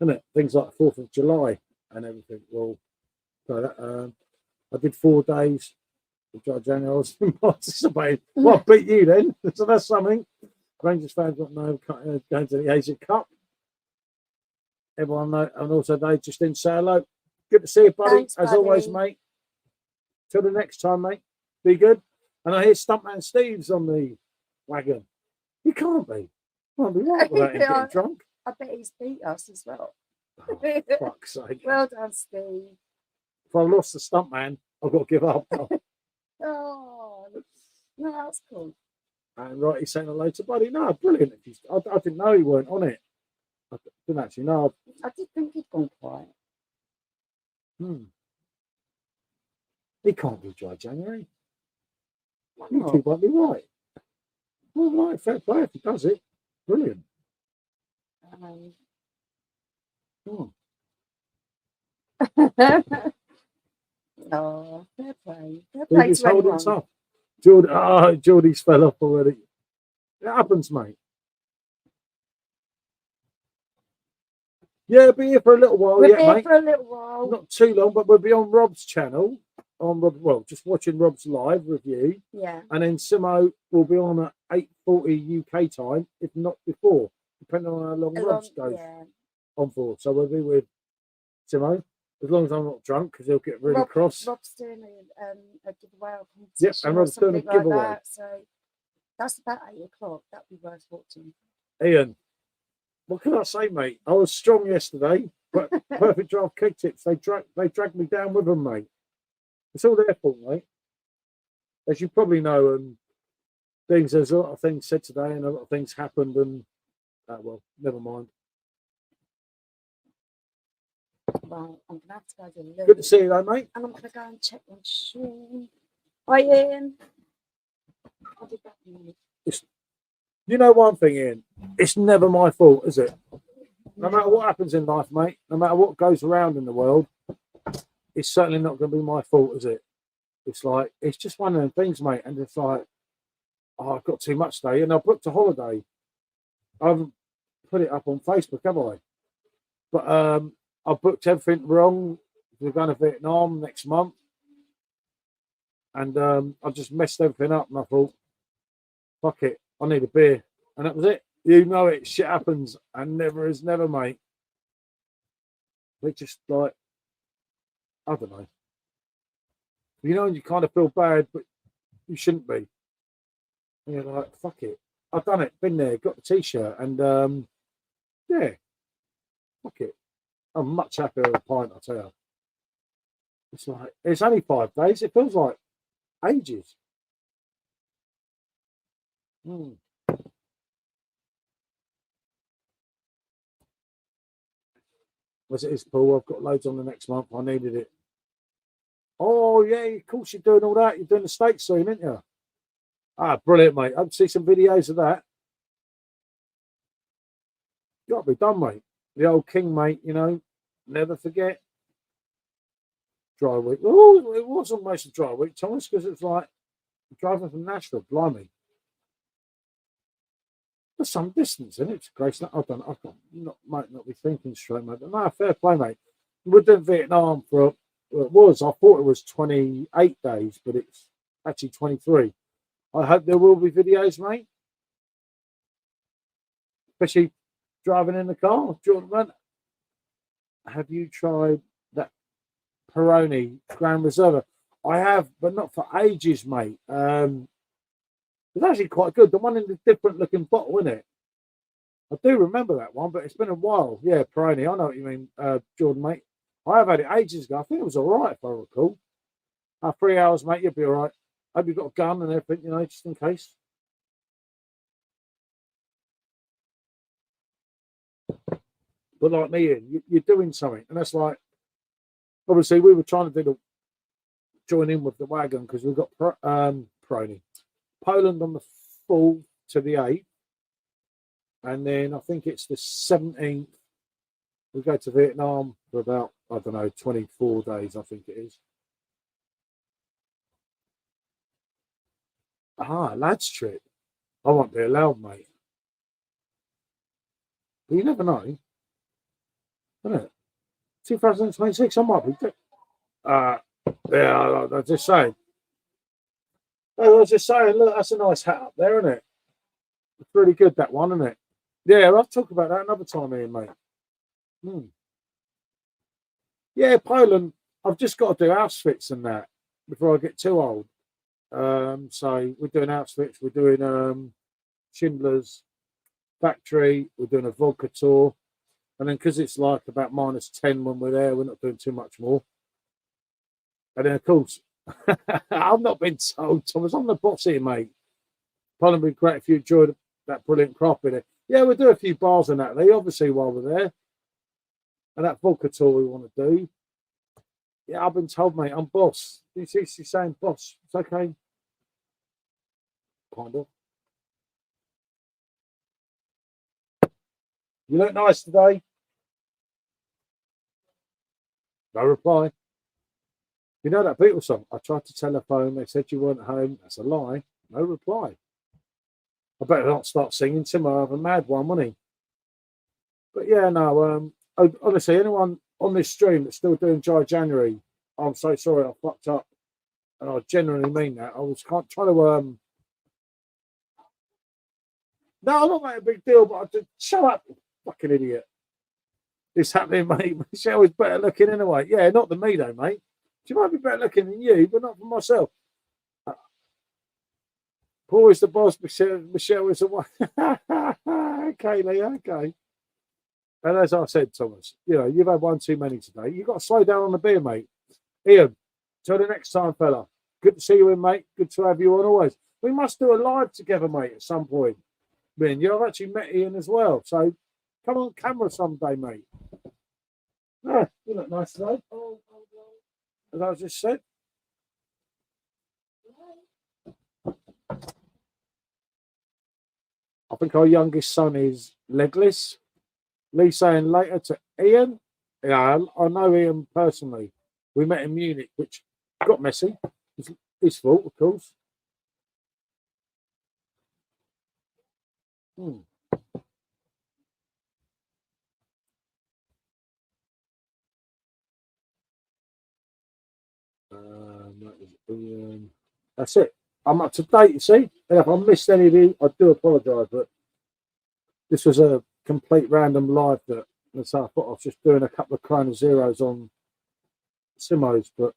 isn't it? Things like the 4th of July and everything. Well, so that, I did 4 days of Dry January. I was participating. Well, I beat you then. So that's something. Rangers fans got no going to the Asian Cup. Everyone know, and also they just didn't say hello. Good to see you, buddy. Thanks, as buddy. always, mate. Till the next time, mate. Be good. And I hear Stuntman Steve's on the wagon. He can't be. Can't be right without him getting drunk. I bet he's beat us as well. Oh, fuck's sake. Well done, Steve. If I lost the Stuntman, I've got to give up. Oh, no, that's cool. And right, he's saying hello to buddy. No, brilliant. I didn't know he weren't on it. I didn't actually know. I did think he'd gone quiet. He can't do Dry January. Why You two might be right. Well, right, fair play if he does it. Brilliant. Oh, fair play. Fair play He's to holding everyone. tough. Geordie's fell off already. It happens, mate. Yeah, be here for a little while. We'll be here mate. for a little while. Not too long, but we'll be on Rob's channel. Just watching Rob's live review. Yeah. And then Simo will be on at 8:40 UK time, if not before, depending on how long Rob's goes on for. So we'll be with Simo, as long as I'm not drunk, because he'll get really cross. Rob's doing a giveaway or competition. Yep, and Rob's doing a giveaway. Like that, so that's about 8 o'clock. That'd be worth watching. Ian, what can I say, mate? I was strong yesterday, but Perfect Draft Cake Tips, they dragged me down with them, mate. It's all their fault, mate. As you probably know, there's a lot of things said today and a lot of things happened, and well, never mind. Right, I'm gonna have to go to the loo. Good to see you, though, mate. And I'm gonna go and check on Sean. Hi, Ian. I'll be back in a minute. You know one thing, Ian. It's never my fault, is it? No matter what happens in life, mate. No matter what goes around in the world, it's certainly not going to be my fault, is it? It's like, it's just one of them things, mate. And it's like, oh, I've got too much today. And I booked a holiday. I haven't put it up on Facebook, have I? But I booked everything wrong. We're going to Vietnam next month. And I just messed everything up. And I thought, fuck it, I need a beer. And that was it. You know it. Shit happens. And never is never, mate. They just like, I don't know. You know, you kind of feel bad, but you shouldn't be. And you're like, fuck it. I've done it, been there, got the t-shirt, and yeah, fuck it. I'm much happier with a pint, I tell you. It's like, it's only 5 days. It feels like ages. Was it is, Paul? I've got loads on the next month. I needed it. Oh, yeah, of course you're doing all that. You're doing the steak soon, aren't you? Ah, brilliant, mate. I'd see some videos of that. Got to be done, mate. The old king, mate, you know, never forget. Dry week. Oh, it was almost a dry week, Thomas, because it's like driving from Nashville, blimey. There's some distance in it, Grace. I might not be thinking straight, mate. But no, fair play, mate. We're doing Vietnam for, well, it was, I thought it was 28 days, but it's actually 23. I hope there will be videos, mate. Especially driving in the car. Jordan, have you tried that Peroni Grand Reserva? I have, but not for ages, mate. It's actually quite good. The one in the different looking bottle, isn't it? I do remember that one, but it's been a while. Yeah, Peroni. I know what you mean, Jordan, mate. I have had it ages ago. I think it was all right, if I recall. 3 hours, mate. You'll be all right. Hope you've got a gun and everything, you know, just in case. But like me, Ian, you're doing something, and that's like, obviously, we were trying to join in with the wagon because we've got Peroni. Poland on the 4th to the 8th, and then I think it's the 17th. We go to Vietnam for about, I don't know, 24 days, I think it is. Lads trip. I won't be allowed, mate. But you never know, isn't it? 2026, I might be. Yeah, I was just saying. Look, that's a nice hat up there, isn't it? It's really good, that one, isn't it? Yeah, I'll talk about that another time here, mate. Yeah, Poland, I've just got to do outfits and that before I get too old. So we're doing outfits, we're doing Schindler's Factory, we're doing a vodka tour. And then because it's like about -10 when we're there, we're not doing too much more. And then, of course, I've not been told, Thomas. I'm the boss here, mate. Probably be great if you enjoyed that brilliant crop in it. Yeah, we'll do a few bars in that, Lee, obviously, while we're there. And that vodka tour we want to do. Yeah, I've been told, mate, I'm boss. She's saying boss. It's okay. Kind of. You look nice today. No reply. You know that Beatles song? I tried to telephone. They said you weren't home. That's a lie. No reply. I better not start singing. Tim will have a mad one, won't he? But yeah, no. Honestly, anyone on this stream that's still doing Dry January, I'm so sorry. I fucked up, and I genuinely mean that. I was trying to. No, I'm not making a big deal, but I did. Shut up, fucking idiot. It's happening, mate. Michelle is better looking anyway. Yeah, not than me though, mate. She might be better looking than you, but not for myself. Paul is the boss. Michelle is the one. Okay, Lee. Okay. And as I said, Thomas, you know, you've had one too many today. You've got to slow down on the beer, mate. Ian, till the next time, fella. Good to see you in, mate. Good to have you on always. We must do a live together, mate, at some point. Ben, you've actually met Ian as well. So come on camera someday, mate. Yeah, you look nice today. As I just said. I think our youngest son is legless. Lee saying later to Ian. Yeah, I know Ian personally. We met in Munich, which got messy. It's his fault, of course. That's it. I'm up to date, you see. And if I missed any of you, I do apologise, but this was a complete random live that, and so I thought I was just doing a couple of Corona Zeros on Simos, but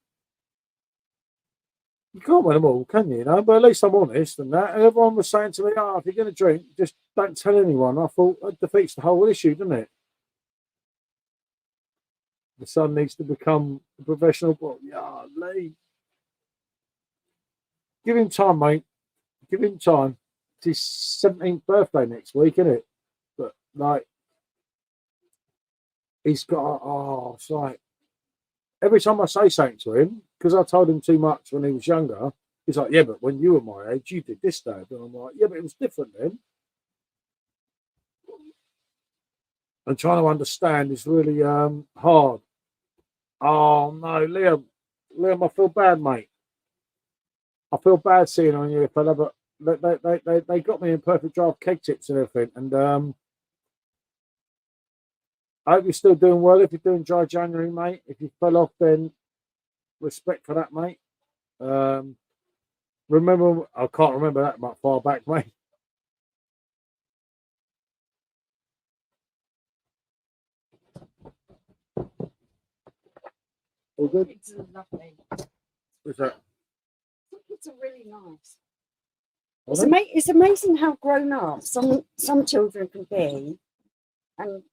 you can't win them all, can you? You know, but at least I'm honest and that. And everyone was saying to me, "Oh, if you're going to drink, just don't tell anyone." I thought that defeats the whole issue, doesn't it? The son needs to become a professional. But yeah, Lee. Give him time, mate. Give him time. It's his 17th birthday next week, isn't it? But like, he's got. Oh, it's like every time I say something to him, because I told him too much when he was younger. He's like, yeah, but when you were my age, you did this, Dad. And I'm like, yeah, but it was different then. And trying to understand is really hard. Oh no, Liam, I feel bad, mate. I feel bad seeing on you, fella, but they got me in perfect draft keg tips and everything. And I hope you're still doing well. If you're doing dry January, mate, if you fell off, then respect for that, mate. Remember, I can't remember that much far back, mate. All good? It's lovely. What's that? It's really nice. Well, It's amazing how grown up some children can be, and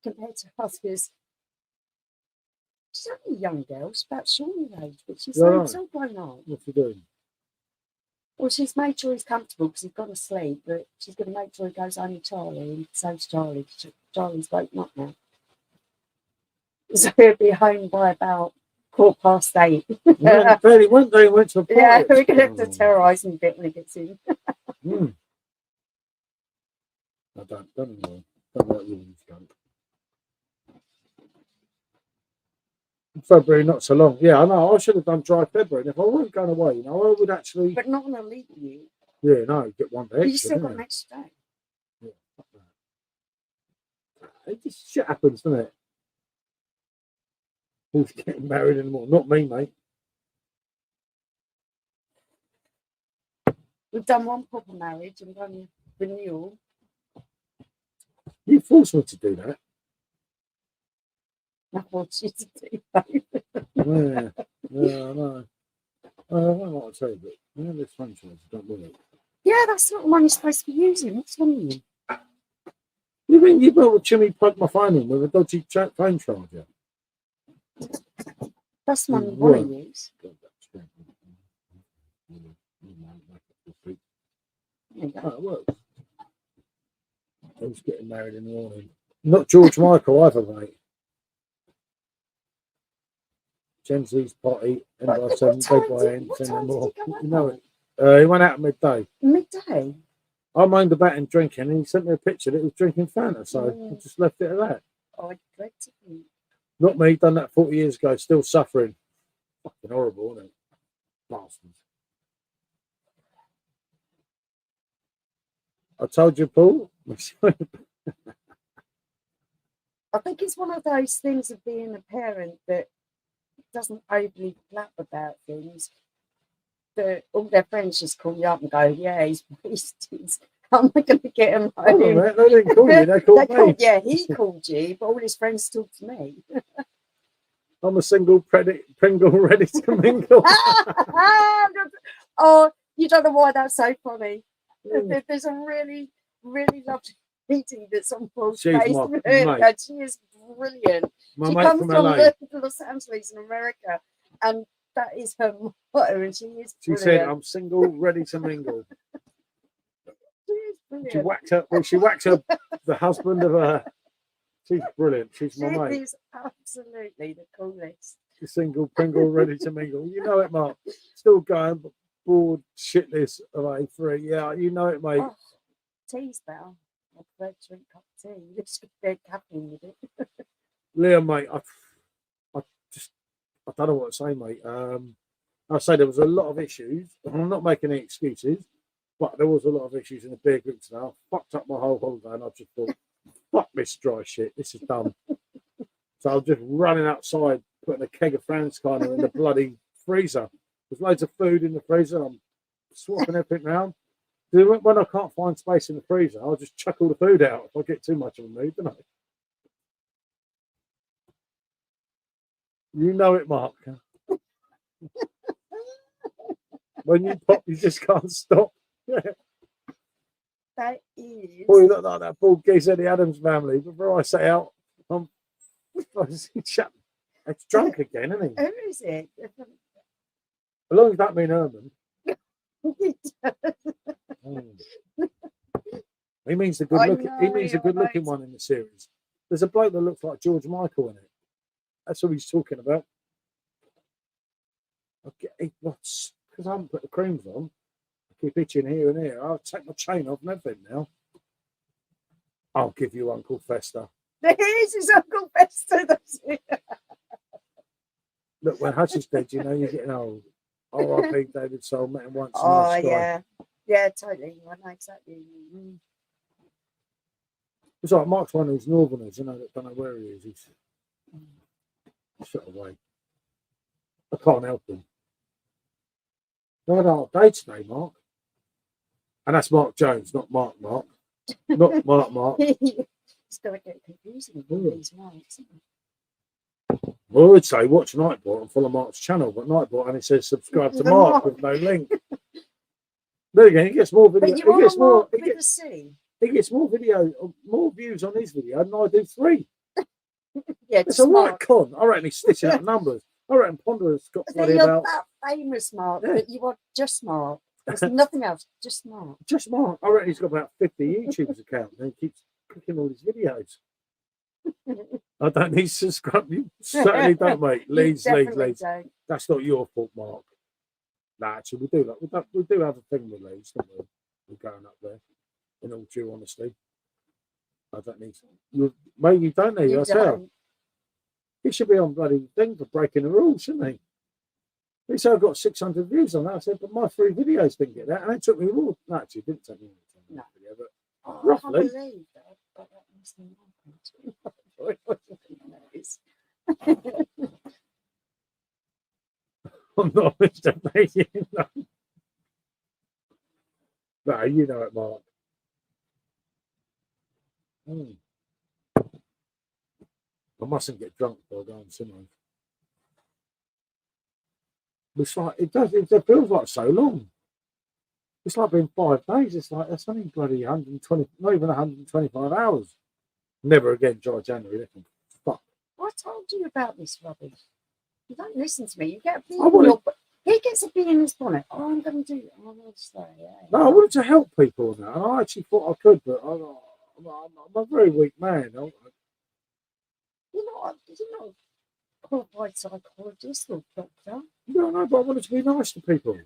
compared to us, because she's only a young girl, she's about Shawnee's age, but she's so grown up. What's he doing? Well, she's made sure he's comfortable because he's gone to sleep, but she's going to make sure he goes home with Charlie, and so's Charlie. Charlie's woken up now. So he'll be home by about 8:15. Yeah, fairly went there, went to a party. Yeah, we're going to have to terrorise him a bit when he gets in. I don't know what you want. February, not so long. Yeah, I know. I should have done dry February. And if I weren't going away, I would actually. But not on a leave you. Yeah, no, get one day. You still got an extra day. Yeah, fuck that. It just shit happens, doesn't it? Who's getting married anymore? Not me, mate. We've done one proper marriage and one renewal. You forced me to do that. I want you to do both. Yeah, I know. I don't know what to tell you, but you know, this franchise don't work. Yeah, that's not the one you're supposed to be using. What's wrong with you? You mean you built a Jimmy plug my phone in with a dodgy phone charger? That's the one you want to use. Oh, it works. Who's getting married in the morning? Not George Michael either, mate. Gen Z's potty, and by 7, bed by end, 10 and more. You know it. He went out at midday. Midday? I moaned about him drinking, and he sent me a picture that he was drinking Fanta, so I just left it at that. Oh, I dread to think. Not me, done that 40 years ago, still suffering. Fucking horrible, isn't it? Bastards. I told you, Paul. I think it's one of those things of being a parent that doesn't overly flap about things. That all their friends just call you up and go, yeah, he's wasted. How am I going to get him home? They didn't call you, they called me. Yeah, he called you, but all his friends talk to me. I'm a single Pringle ready to mingle. Oh, you don't know why that's so funny. There's a really, really lovely meeting that's on Paul's Facebook. And she is brilliant. She comes from Los Angeles in America, and that is her motto, and she is brilliant. She said, I'm single, ready to mingle. She is brilliant. She whacked her the husband of her. She's brilliant. She's my mate. She is absolutely the coolest. The single Pringle ready to mingle. You know it, Mark. Still going, but bored shitless of A3. Yeah, you know it, mate. Oh, tea's better. I prefer to drink cup of tea. Let's get their caffeine with it. Liam, mate, I don't know what to say, mate. I say there was a lot of issues. I'm not making any excuses, but there was a lot of issues in the beer group today. I fucked up my whole holiday, and I just thought, fuck this dry shit. This is dumb. So I was just running outside, putting a keg of Franzkiner in the bloody freezer. There's loads of food in the freezer. I'm swapping everything around. When I can't find space in the freezer, I'll just chuck all the food out if I get too much of a mood, don't I? You know it, Mark. When you pop, you just can't stop. That is. Boy, you look like that bald geese of the Addams family. Before I set out, it's drunk again, isn't he? Who is it? As long as that mean Herman. Mm. He means the good looking. He means the good looking one in the series. There's a bloke that looks like George Michael in it. That's what he's talking about. Okay, because I haven't put the creams on. I keep itching here and here. I'll take my chain off and everything now. I'll give you Uncle Fester. There is his Uncle Fester. That's it. Look, when Hutch is dead, you know you're getting old. R.I.P. David Soul, met him once. Oh, nice guy. yeah, totally. I know exactly. Mm. It's like Mark's one of these northerners, you know, that don't know where he is. He's shut away. I can't help him. I had a hard day today, Mark. And that's Mark Jones, not Mark. Not Mark. It's going to get confusing with these marks. Well, I would say watch Nightbot and follow Mark's channel, but Nightbot and it says subscribe to Mark with no link. There you go, he gets more video. He gets more. He gets more video, more views on his video than I do 3. Yeah, it's a right con. I reckon he's stitching out numbers. I reckon Ponder's got bloody about. That famous Mark, but you are just Mark. There's nothing else, just Mark. Just Mark. I reckon he's got about 50 YouTube's account and he keeps clicking all his videos. I don't need to subscribe. You certainly don't, mate. Leeds. Don't. That's not your fault, Mark. Nah, actually, we do that. We do have a thing with Leeds, don't we? We're going up there. In all due honesty, I don't need to. Mate, you don't need. I tell. He should be on bloody thing for breaking the rules, shouldn't he? He said I've got 600 views on that. I said, but my 3 videos didn't get that, and it took me more. No, actually, it didn't take me more. Video, but roughly. I can't believe that. I'm not Mr. Mason. No, you know it, Mark. I mustn't get drunk before I go on cinema. It's like it feels like so long. It's like been 5 days. It's like that's only bloody 120, not even 125 hours. Never again, dry January. Fuck. I told you about this rubbish. You don't listen to me. You get a bee in your he gets a bee in his bonnet. Oh, I'm going to do it. I'm going to say, yeah. No, I wanted to help people now, and I actually thought I could, but I'm a very weak man. You're not a qualified psychologist or doctor. No, but I wanted to be nice to people.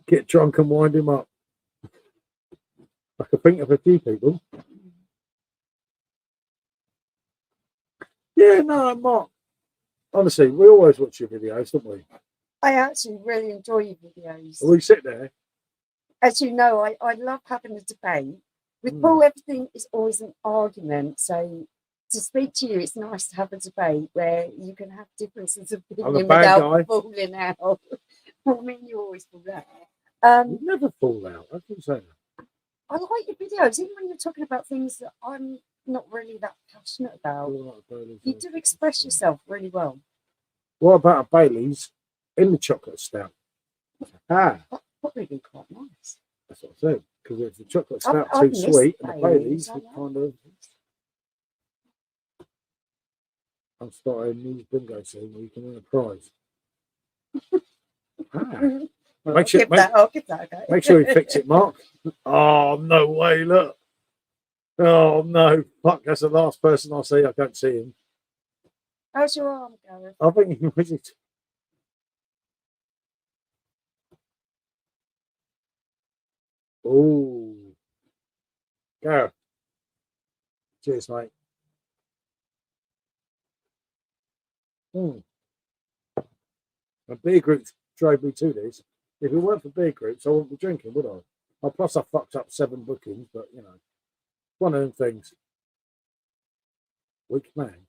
Get drunk and wind him up. I could think of a few people. Yeah, no, Mark. Honestly, we always watch your videos, don't we? I actually really enjoy your videos. We sit there. As you know, I love having a debate. With Paul, everything is always an argument. So to speak to you, it's nice to have a debate where you can have differences of opinion without falling out. I mean, you always fall out. You never fall out. I can say that. I like your videos, even when you're talking about things that I'm not really that passionate about. You do express yourself really well. What about a Bailey's in the chocolate stout? That would be quite nice. That's what I said. Because if the chocolate stout too sweet, and the Bailey's would kind of. I'm starting a new bingo scene where you can win a prize. Make sure you fix it, Mark. Oh, no way, look. Oh, no. Fuck, that's the last person I see. I can't see him. How's your arm going? I think he was it. Oh. Go. Cheers, mate. The beer groups drove me to this. If it weren't for beer groups, I wouldn't be drinking, would I? Plus, I fucked up 7 bookings, but you know, one of them things. Weak man.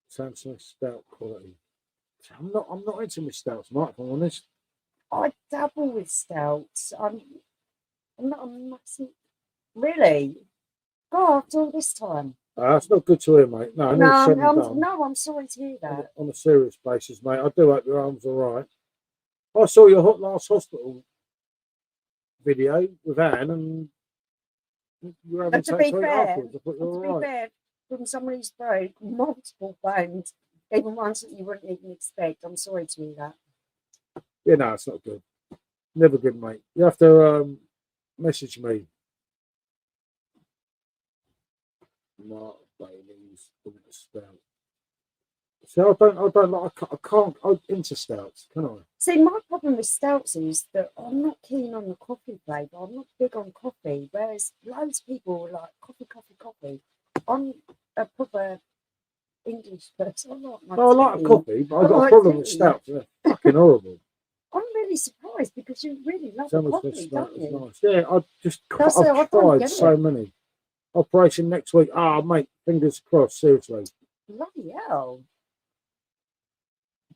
Samsung stout quality. I'm not into my stouts, Mark. If I'm honest. I dabble with stouts. I'm not a massive. Really? God, after all this time. That's not good to hear, mate. No, I'm sorry to hear that. On a serious basis, mate. I do hope your arm's all right. I saw your last hospital video with Anne, and you were having sex afterwards. I thought you were all right. Fair, from somebody who's broke multiple bones, Even ones that you wouldn't even expect. I'm sorry to hear that. Yeah, no, it's not good. Never good, mate. You have to message me. Mark Bailey's stout. See, I don't like. I can't. I'm into stouts, can I? See, my problem with stouts is that I'm not keen on the coffee flavour. I'm not big on coffee, whereas loads of people are like coffee. I'm a proper English person. I like my I like tea. coffee, but I've got a like problem with tea. stouts. They're fucking horrible. I'm really surprised because you really love Someone's coffee, just don't you? nice. Yeah, That's it, I I've don't tried get so it. many. Operation next week. Ah, mate, fingers crossed. Seriously. Bloody hell.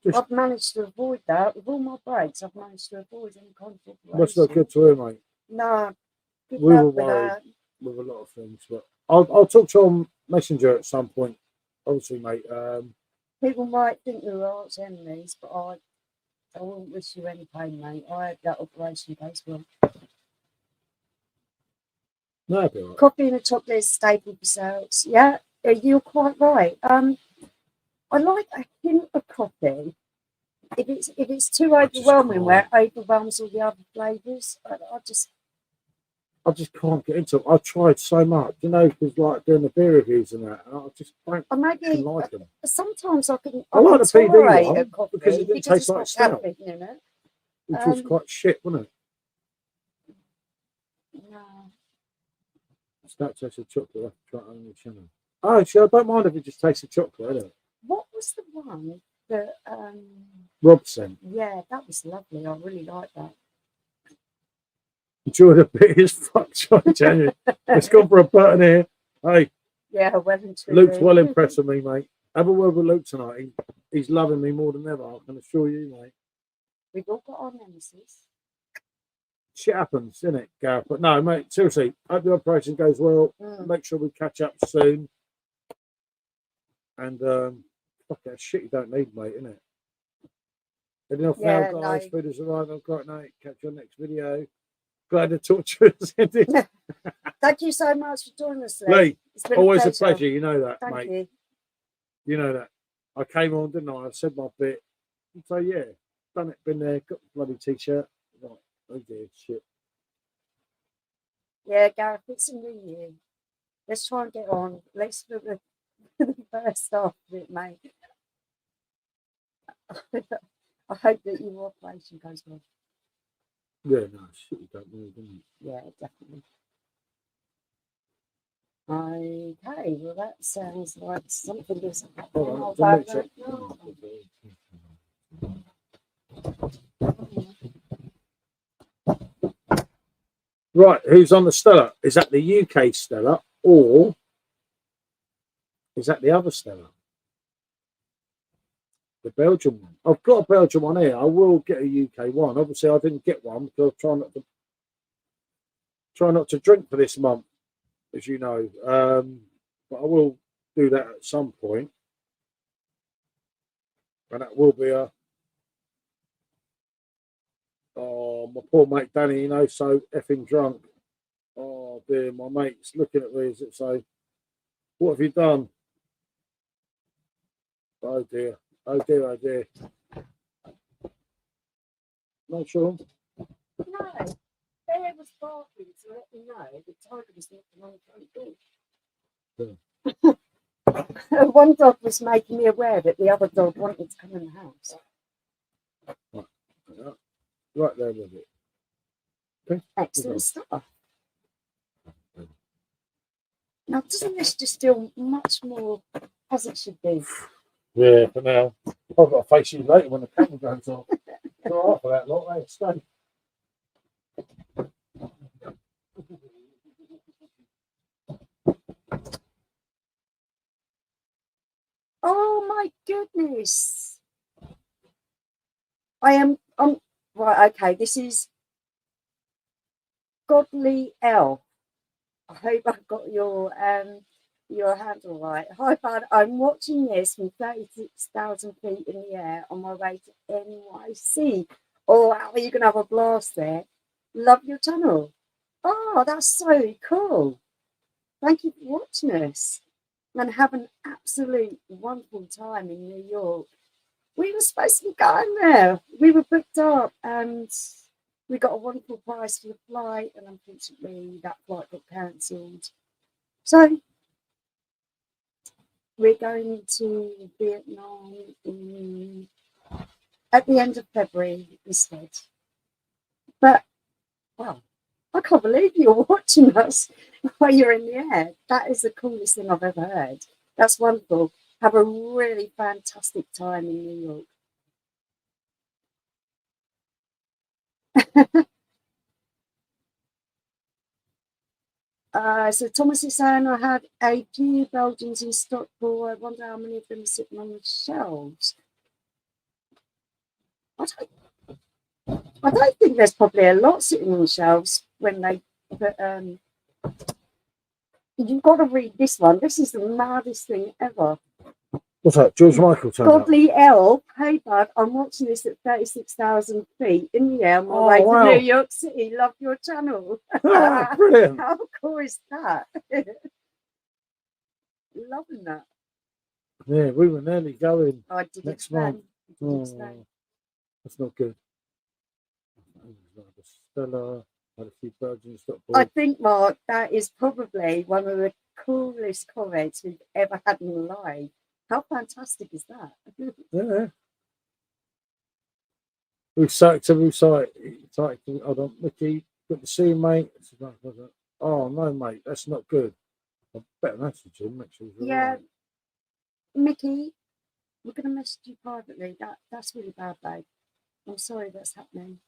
Just I've managed to avoid that. With all my breaks, I've managed to avoid any kind of operation. must look good to hear, mate. No, good We were luck with worried that. with a lot of things, but I'll talk to you on Messenger at some point. Obviously, mate. People might think we're arch enemies, but I wouldn't wish you any pain, mate. I had that operation goes well. No, it'll be all right. Coffee and a chocolate is staple for sales. Yeah, you're quite right. I like a hint of coffee. If it's too overwhelming, where it overwhelms all the other flavours, I just can't get into it. I tried so much, you know, because like doing the beer reviews and that, and I just don't maybe like them. sometimes I can like the PB tolerate one a coffee because it didn't taste it's like not stout, caffeine in it. which was quite shit, wasn't it? No. Stout tasted chocolate. I have to try it on the channel. Oh, actually, I don't mind if it just tasted chocolate. Isn't it? What was the one that Rob sent? Yeah, that was lovely. I really liked that. Enjoy the beer as fuck, January. Let's go for a button here. Hey, yeah, well and truly. Luke's well impressed with me, mate. Have a word with Luke tonight. He's loving me more than ever. I can assure you, mate. We've all got our nemesis. Shit happens, isn't it, Gareth? But no, mate, seriously, hope the operation goes well. Make sure we catch up soon. And fuck that shit you don't need, mate, innit? Anything else now, guys? Food has arrived. I've got night. Catch you on next video. Glad to talk to us. Thank you so much for joining us, Lee. It's been Always a pleasure. You know that, Thank mate. You. You know that. I came on, didn't I? I said my bit. So yeah, done it. Been there. Got the bloody t-shirt. Right. Oh dear, shit. Yeah, Gareth, it's a new year. Let's try and get on. Let's look at the first half of it, mate. I hope that your operation goes well. Yeah, no, shit, you don't know, don't you? Yeah, definitely. Okay, well, that sounds like something is happening. Right, who's on the Stella? Is that the UK Stella or is that the other Stella? The Belgian one. I've got a Belgian one here. I will get a UK one. Obviously, I didn't get one because I'm trying not to drink for this month, as you know. But I will do that at some point. And that will be my poor mate Danny, you know, so effing drunk. Oh dear, my mate's looking at me as it say, what have you done? Oh dear, oh dear, oh dear. No, Sean? No, Bear was barking to let me know the tiger was knocking on the front door. One dog was making me aware that the other dog wanted to come in the house. Right there with it. Okay. Excellent stuff. Now, doesn't this just feel much more as it should be? Yeah, for now. I've got to face you later when the camera goes off. All right for that lot, eh? Stay. Oh my goodness. I'm right, okay, this is Godly Elf. I hope I've got your handle right. Hi bud, I'm watching this from 36,000 feet in the air on my way to NYC. Oh wow, you're gonna have a blast there. Love your channel. Oh, that's so cool. Thank you for watching us. and have an absolute wonderful time in New York. We were supposed to be going there. We were booked up and we got a wonderful price for the flight, and unfortunately that flight got cancelled. So we're going to Vietnam at the end of February instead. But, well, I can't believe you're watching us while you're in the air. That is the coolest thing I've ever heard. That's wonderful. Have a really fantastic time in New York. So Thomas is saying I had a few Belgians in Stockport. I wonder how many of them are sitting on the shelves. I don't think there's probably a lot sitting on the shelves when they put. You've got to read this one. This is the maddest thing ever. What's that? George Michael turned up. Godly L, hey bud, I'm watching this at 36,000 feet in the air on my way to New York City. Love your channel. Oh, brilliant. How cool is that? Loving that. Yeah, we were nearly going next month. That's not good. Stella, had a few Belgians. I think, Mark, that is probably one of the coolest comments we've ever had in live. How fantastic is that? Yeah. We've psyched. Hold on, Mickey. Good to see you, mate. Oh no, mate, that's not good. I better message him. Make sure he's yeah, right. Mickey, we're going to message you privately. That's really bad, babe. I'm sorry that's happening.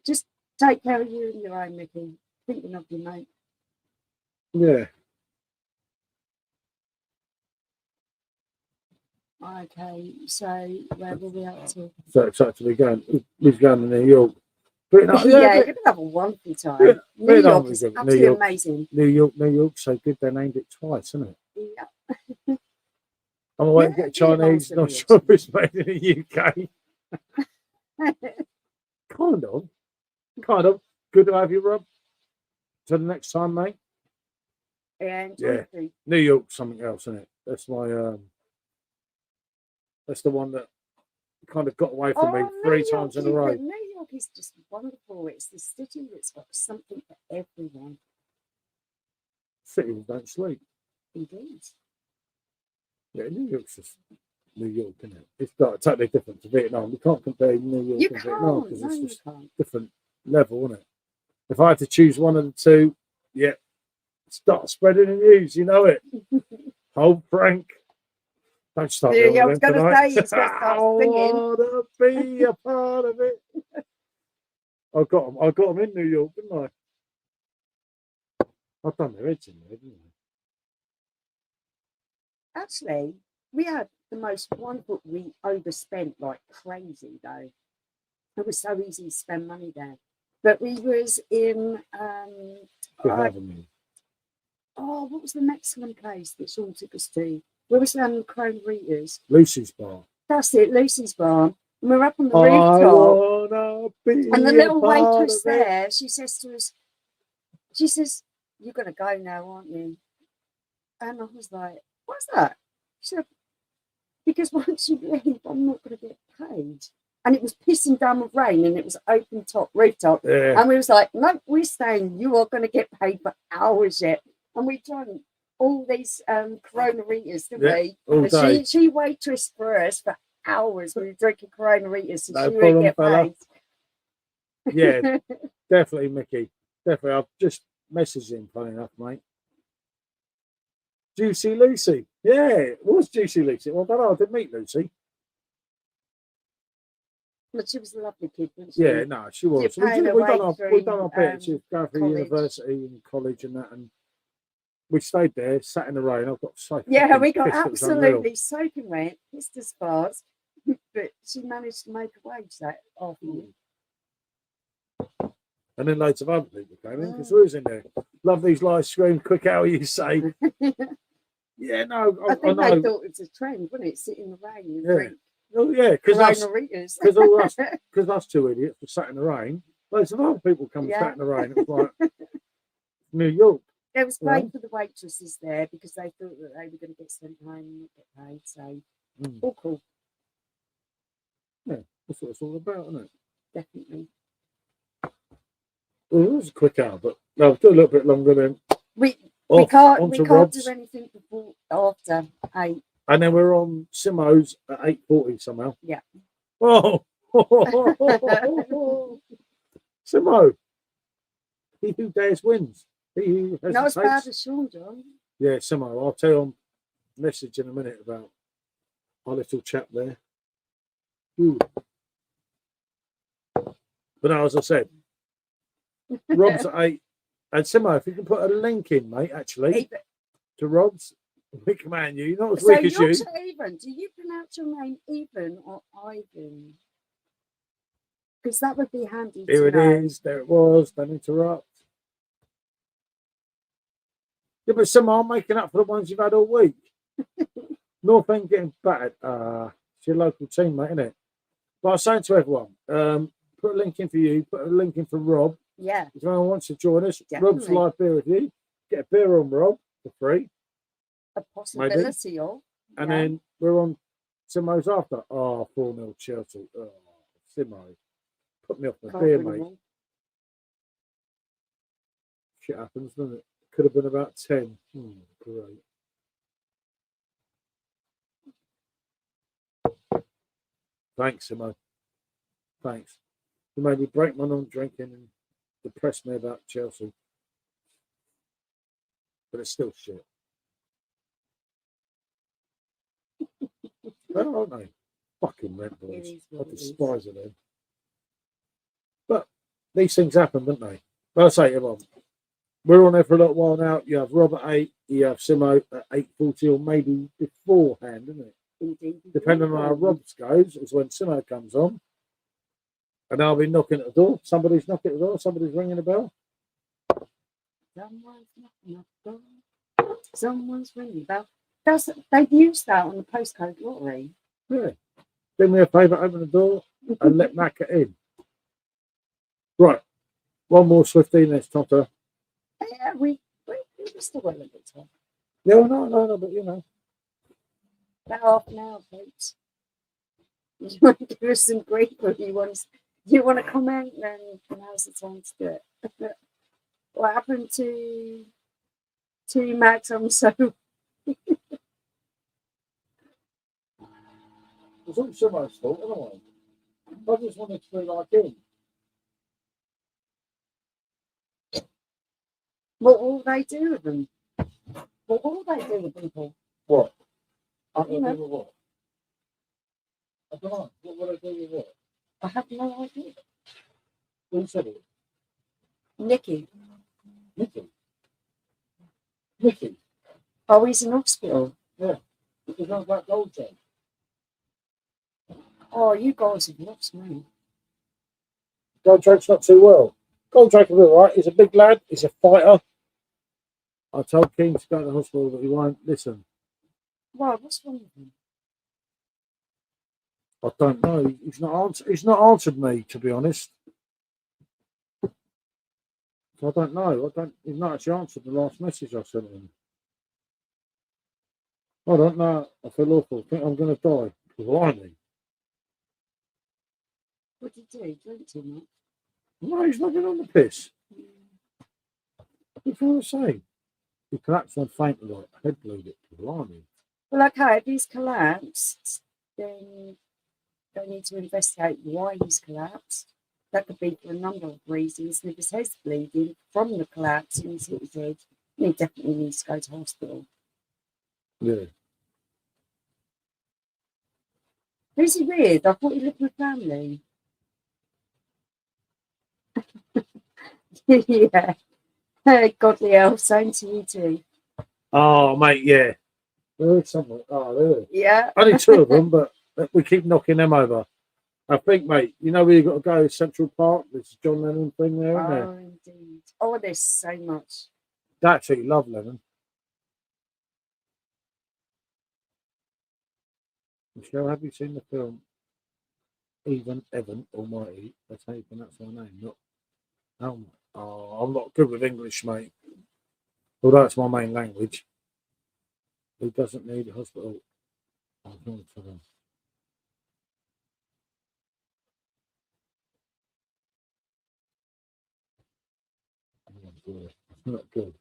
Just take care of you and your own, Mickey. Thinking of you, mate. Yeah. Okay, so where will we up to? So excited to be going. We're going to New York. You're going to have a wonderful time. New York is absolutely amazing. New York, so good they named it twice, isn't it? Yeah. I'm away to get Chinese, not sure if it's made in the UK. Kind of. Good to have you, Rob. Till the next time, mate. Yeah. New York's something else, isn't it? That's my that's the one that kind of got away from me three times in a row. New York is just wonderful. It's the city that's got something for everyone. Cities don't sleep. Indeed. Yeah, New York's just New York, isn't it? It's like totally different to Vietnam. You can't compare New York and Vietnam because it's just different level, isn't it? If I had to choose one of the two, start spreading the news. You know it. Hold Frank. Don't start. I was going to say it's going to start singing. I want to be a part of it. I got them in New York, didn't I? I've done their heads in there, didn't I? Actually, we had the most wonderful. We overspent like crazy, though. It was so easy to spend money there. But we was in what was the Mexican place that Sean took us to? Where was Croneritas? Lucy's Bar. That's it, Lucy's Bar. And we're up on the rooftop. And the little waitress there, she says to us, she says, "You're gonna go now, aren't you?" And I was like, "What's that?" She said, "Because once you leave, I'm not gonna get paid." And it was pissing down with rain, and it was open top rooftop. Yeah. And we was like, "No, we're staying. You are going to get paid for hours yet." And we drank all these Coronaritas, didn't we? All day. She waitressed for us for hours. We were drinking Coronaritas, and she would get paid. Yeah, definitely, Mickey. Definitely. I've just messaged him, funny enough, mate. Juicy Lucy. Yeah, it was Juicy Lucy. Well, I don't know. I didn't meet Lucy. But she was a lovely kid, wasn't she? Yeah, no, she was. We've done our bit. She was going through university and college and that, and we stayed there, sat in the rain. I've got so we got absolutely soaking wet, pissed as fast, but she managed to make a wage that afternoon. And then loads of other people came in because we was in there. Love these live streams. Quick hour, you say? Yeah, no, I think they thought it was a trend, wasn't it? Sit in the rain and drink. Oh yeah, because us two idiots were sat in the rain. Loads of other people come and sat in the rain. It was like New York. It was great for the waitresses there because they thought that they were going to get sent home and not get paid. So all cool. Yeah, that's what it's all about, isn't it? Definitely. Well, it was a quick hour, but no, do a little bit longer then. We can't do anything before after 8. And then we're on Simo's at 8:40 somehow. Yeah. Oh, Simo. He who dares wins. He who hesitates. Not as bad as Sean, John. Yeah, Simo. I'll tell you on message in a minute about our little chap there. Ooh. But no, as I said, Rob's at 8. And Simo, if you can put a link in, mate, actually, to Rob's, weak man, you're not as weak as you. So Even. Do you pronounce your name Even or Ivan? Because that would be handy. Here it is. There it was. Don't interrupt. Yeah, but Simo, I'm making up for the ones you've had all week. North End getting battered. It's your local team, mate, isn't it? But I was saying to everyone, put a link in for you, put a link in for Rob. Yeah. If anyone wants to join us, Definitely. Rob's live beer with you. Get a beer on Rob for free. A possibility of. And then we're on Simo's after. 4-0 Chelsea. Oh, Simo. Put me off my beer, mate. Shit happens, doesn't it? Could have been about 10. Great. Thanks, Simo. Thanks. You made me break my non-drinking and depressed me about Chelsea. But it's still shit. Well, aren't they? Fucking rent boys. I despise it then. But these things happen, don't they? But I say, everyone, we're on there for a little while now. You have Rob at 8, you have Simo at 8:40, or maybe beforehand, isn't it? Indeed. Depending on how Rob's goes, is when Simo comes on. And I'll be knocking at the door. Somebody's knocking at the door. Somebody's ringing the bell. Someone's knocking at the door. Someone's ringing the bell. They've used that on the postcode lottery. Yeah. Do me a favour, open the door and let Macca in. Right. One more Swifty, and it's Totter. Yeah, we still got a little bit of time. Yeah, no, but you know. About half an hour, folks. You want to give us some grief, or you want to comment, then now's the time to do it. What happened to Max? I'm so. It's all Simo's fault, anyway. I just wanted to be like him. What will they do with them? What will they do with people? What? I don't know what. I don't know. What will they do with what? I have no idea. Who said it? Nicky. Nicky? Oh, he's in hospital. Yeah. Because of that gold jump. Oh, you guys have lost me. Golddrake's not too well. Goldrake will be all right. He's a big lad. He's a fighter. I told King to go to the hospital, but he won't listen. Why? What's wrong with him? I don't know. He's not answered me, to be honest. So I don't know. He's not actually answered the last message I sent him. I don't know. I feel awful. I think I'm going to die. Blimey. What did he do? Drink too much? No, he's not been on the piss. What's wrong to say? He collapsed on fainted like head bleed. Blimey. Well, okay, if he's collapsed, then they need to investigate why he's collapsed. That could be for a number of reasons. And if his head's bleeding from the collapse and he's hit his head, he definitely needs to go to hospital. Yeah. Who's he with? I thought he lived with family. Yeah. Godly elf, same to you too. Oh, mate, yeah. There is someone. Oh, there. Yeah. Only two of them, but we keep knocking them over. I think, mate, you know where you've got to go? Central Park. There's a John Lennon thing there, isn't there? Oh, indeed. Oh, there's so much. I actually love Lennon. Michelle, have you seen the film Even Evan Almighty? That's how you pronounce my name. Not I'm not good with English, mate. Although it's my main language. Who doesn't need a hospital? I'm going for them. It's not good.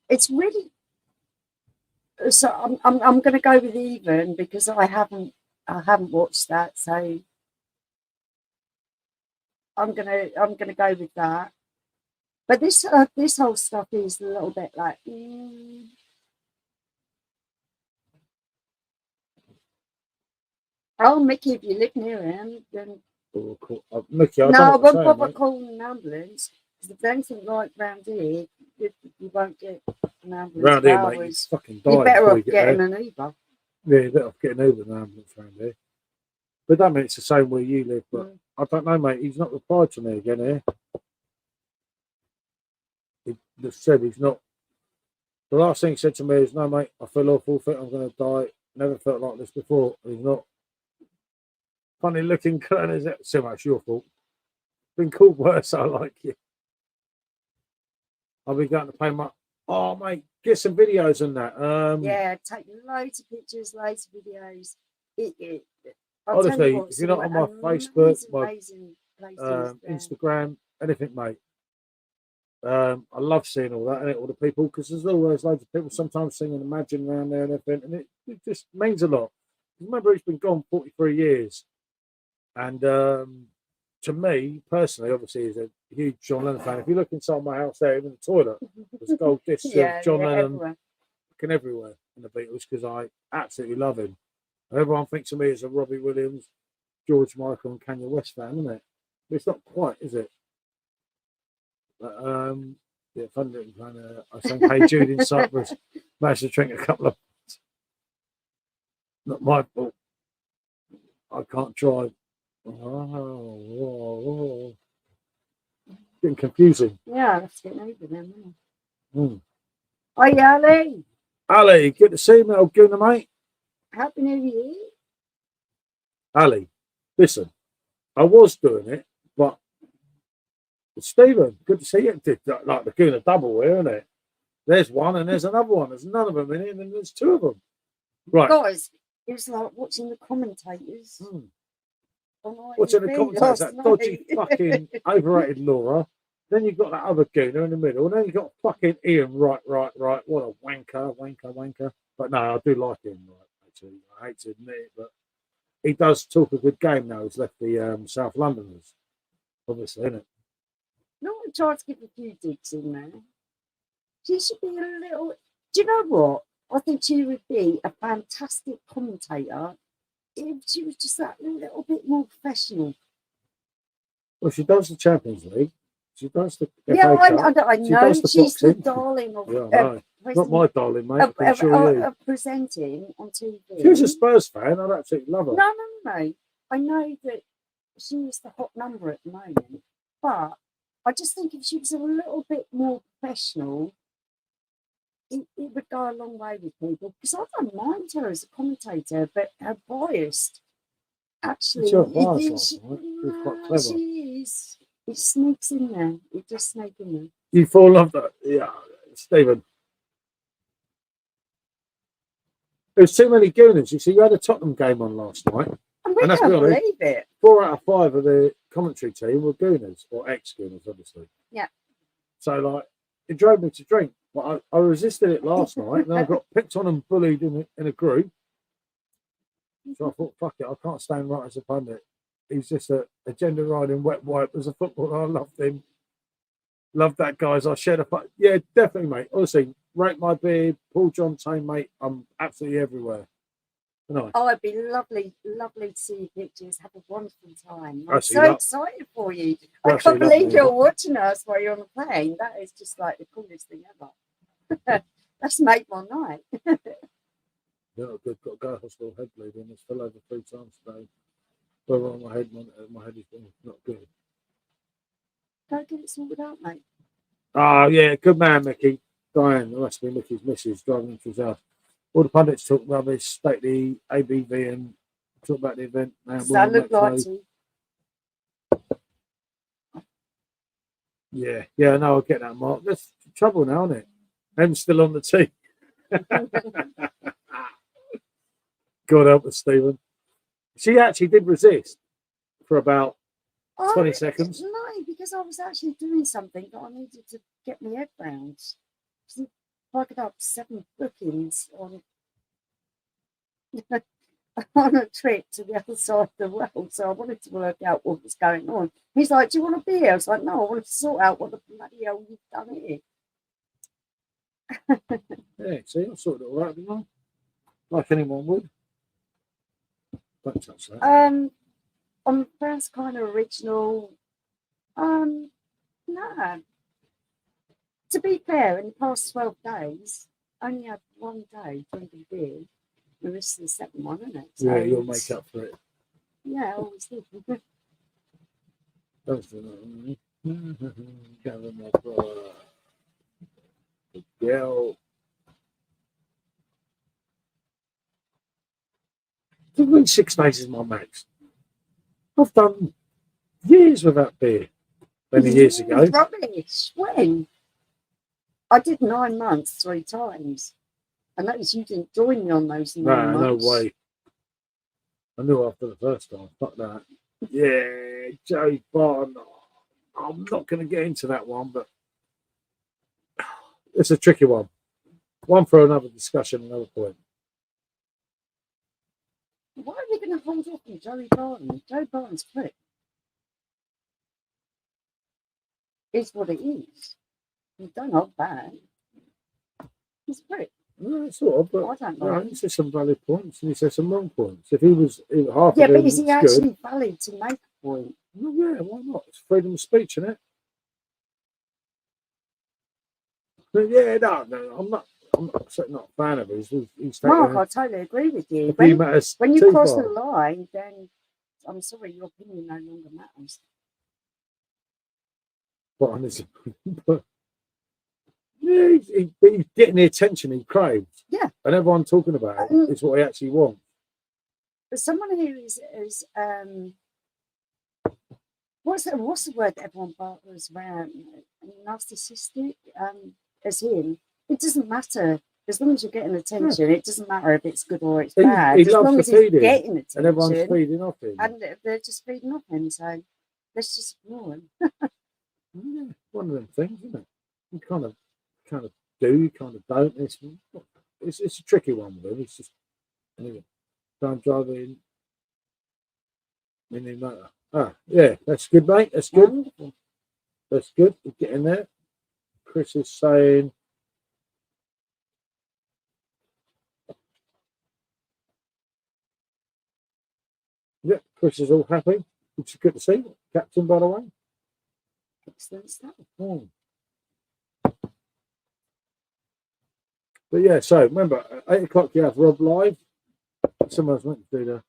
It's really. So I'm going to go with Even because I haven't watched that, so I'm gonna go with that. But this whole stuff is a little bit like. Oh, Mickey, if you live near him, then Mickey, I no, I don't won't know bother calling an ambulance. Because if there's anything like round here, you won't get an ambulance. Round here, mate, you fucking die. You're better before off you get getting there. an Uber. Yeah, you're better off getting an Uber than an ambulance round here. But that means it's the same where you live. But I don't know, mate. He's not replied to me again here. He just said he's not. The last thing he said to me is, "No, mate, I feel awful. Think I'm going to die. Never felt like this before." He's not. Funny looking, Kurt. Is it so much your fault? Been called worse. I like you. I'll be going to pay my. Oh, mate, get some videos on that. Yeah, take loads of pictures, loads of videos. Honestly, if you're not on my Facebook, my Instagram, anything, mate. I love seeing all that and all the people because there's always loads of people sometimes singing Imagine around there and everything, and it just means a lot. Remember, he's been gone 43 years, and to me personally, obviously, he's a huge John Lennon fan. If you look inside my house there, even the toilet, there's gold discs of John Lennon looking everywhere in the Beatles because I absolutely love him. Everyone thinks of me as a Robbie Williams, George Michael, and Kanye West fan, isn't it? But it's not quite, is it? But, yeah, fun little kind of. I sang "Hey Jude" in Cyprus. Managed to drink a couple of. Not my fault. I can't drive. Getting confusing. Yeah, let's get over them. Hi, Ali. Ali, good to see you, old Gunner, mate. Happy New Year. Ali, listen, I was doing it, but Stephen, good to see you. Like the Gunner double here, isn't it? There's one and there's another one. There's none of them in it, and then there's two of them. Right. Guys, it was like watching the commentators. Watching the commentators, that dodgy fucking overrated Laura. Then you've got that other Gunner in the middle. And then you've got fucking Ian, right. What a wanker. But no, I do like him, right, actually. I hate to admit it, but he does talk a good game now. He's left the South Londoners, obviously, isn't it? No, I tried to give a few digs in there. She should be a little. Do you know what? I think she would be a fantastic commentator if she was just that little bit more professional. Well, she does the Champions League. She does the FA Cup. I know she's the darling of. Yeah, I know. Not my darling, mate. Presenting on TV. She was a Spurs fan. I'd absolutely love her. No. I know that she is the hot number at the moment, but I just think if she was a little bit more professional, it would go a long way with people. Because I don't mind her as a commentator, but her biased. Actually, she's quite clever. She is. It sneaks in there. It just sneaks in there. You fall in love that, yeah, Stephen. There's too many Gooners. You see, you had a Tottenham game on last night. And we can't believe it. 4 out of 5 of the commentary team were Gooners, or ex-Gooners, obviously. Yeah. So, like, it drove me to drink. But I resisted it last night, and then I got picked on and bullied in a group. So I thought, fuck it, I can't stand right as a pundit. He's just a gender riding wet wipe as a footballer. I loved him. Loved that, guys. I shared a yeah, definitely, mate. Honestly, rate my beard, Paul John Tane, mate. I'm absolutely everywhere. Oh, it'd be lovely to see your pictures. Have a wonderful time. I'm so excited for you. I can't believe you're watching us while you're on the plane. That is just like the coolest thing ever. That's made my night. Yeah, good. Got to go to hospital head bleeding. It's fell over 3 times today. Well, my head is not good. Go get it sorted out, mate. Ah, yeah, good man, Mickey. Diane, that must be Mickey's missus driving into his house. all the pundits talk about this state the ABV and talk about the event. Does that look like tea? Yeah, no, I get that, Mark. That's trouble now, isn't it? I'm still on the tea. God help us, Stephen. She actually did resist for about 20 seconds. No, because I was actually doing something that I needed to get my head round. I could have 7 bookings on on a trip to the other side of the world, so I wanted to work out what was going on. He's like, "Do you want to be here?" I was like, "No, I wanted to sort out what the bloody hell you've done here." Yeah, see, I sorted it all out, didn't I? Like anyone would. Don't touch that. On first kind of original, no. To be fair, in the past 12 days, I only had one day drinking beer. This is the second one, isn't it? So yeah, you'll make up for it. Yeah, I always do. Yeah. I mean, 6 days is my max. I've done years without beer. Many years ago. Rubbish. When? I did 9 months 3 times. I noticed you didn't join me on those 9 months. No way. I knew after the first time. Fuck that. Yeah, Joey Barton. I'm not going to get into that one, but it's a tricky one. One for another discussion, another point. Why are we going to hold off on Joey Barton? Joey Barton's prick. It's what it is. You don't hold back. He's prick. No, sort of, but I don't know. He said some valid points and he said some wrong points. If he was half yeah, of but is he actually good, valid to make a point? Well, yeah, why not? It's freedom of speech, isn't it? But yeah, no, I'm certainly not a fan of his. He's Mark, I totally agree with you. When you cross the line, then I'm sorry, your opinion no longer matters. But yeah, he's getting the attention he craves. Yeah. And everyone talking about it is what he actually wants. But someone who is what's the word that everyone bothers around? Narcissistic, as him. It doesn't matter. As long as you're getting attention, it doesn't matter if it's good or it's bad. He as long as he's getting attention. And everyone's feeding off him. And they're just feeding off him, so let's just ignore him. Yeah, one of them things, isn't it? You kind of do, you kind of don't. It's a tricky one with him. It's just anyway. Don't drive in. Any matter. Yeah, that's good, mate. That's good. Wonderful. That's good. We're getting there. Chris is saying. Yeah, Chris is all happy. It's good to see. Captain, by the way. Excellent stuff. Oh. But yeah, so remember, at 8 o'clock you have Rob live. Someone's meant to do that.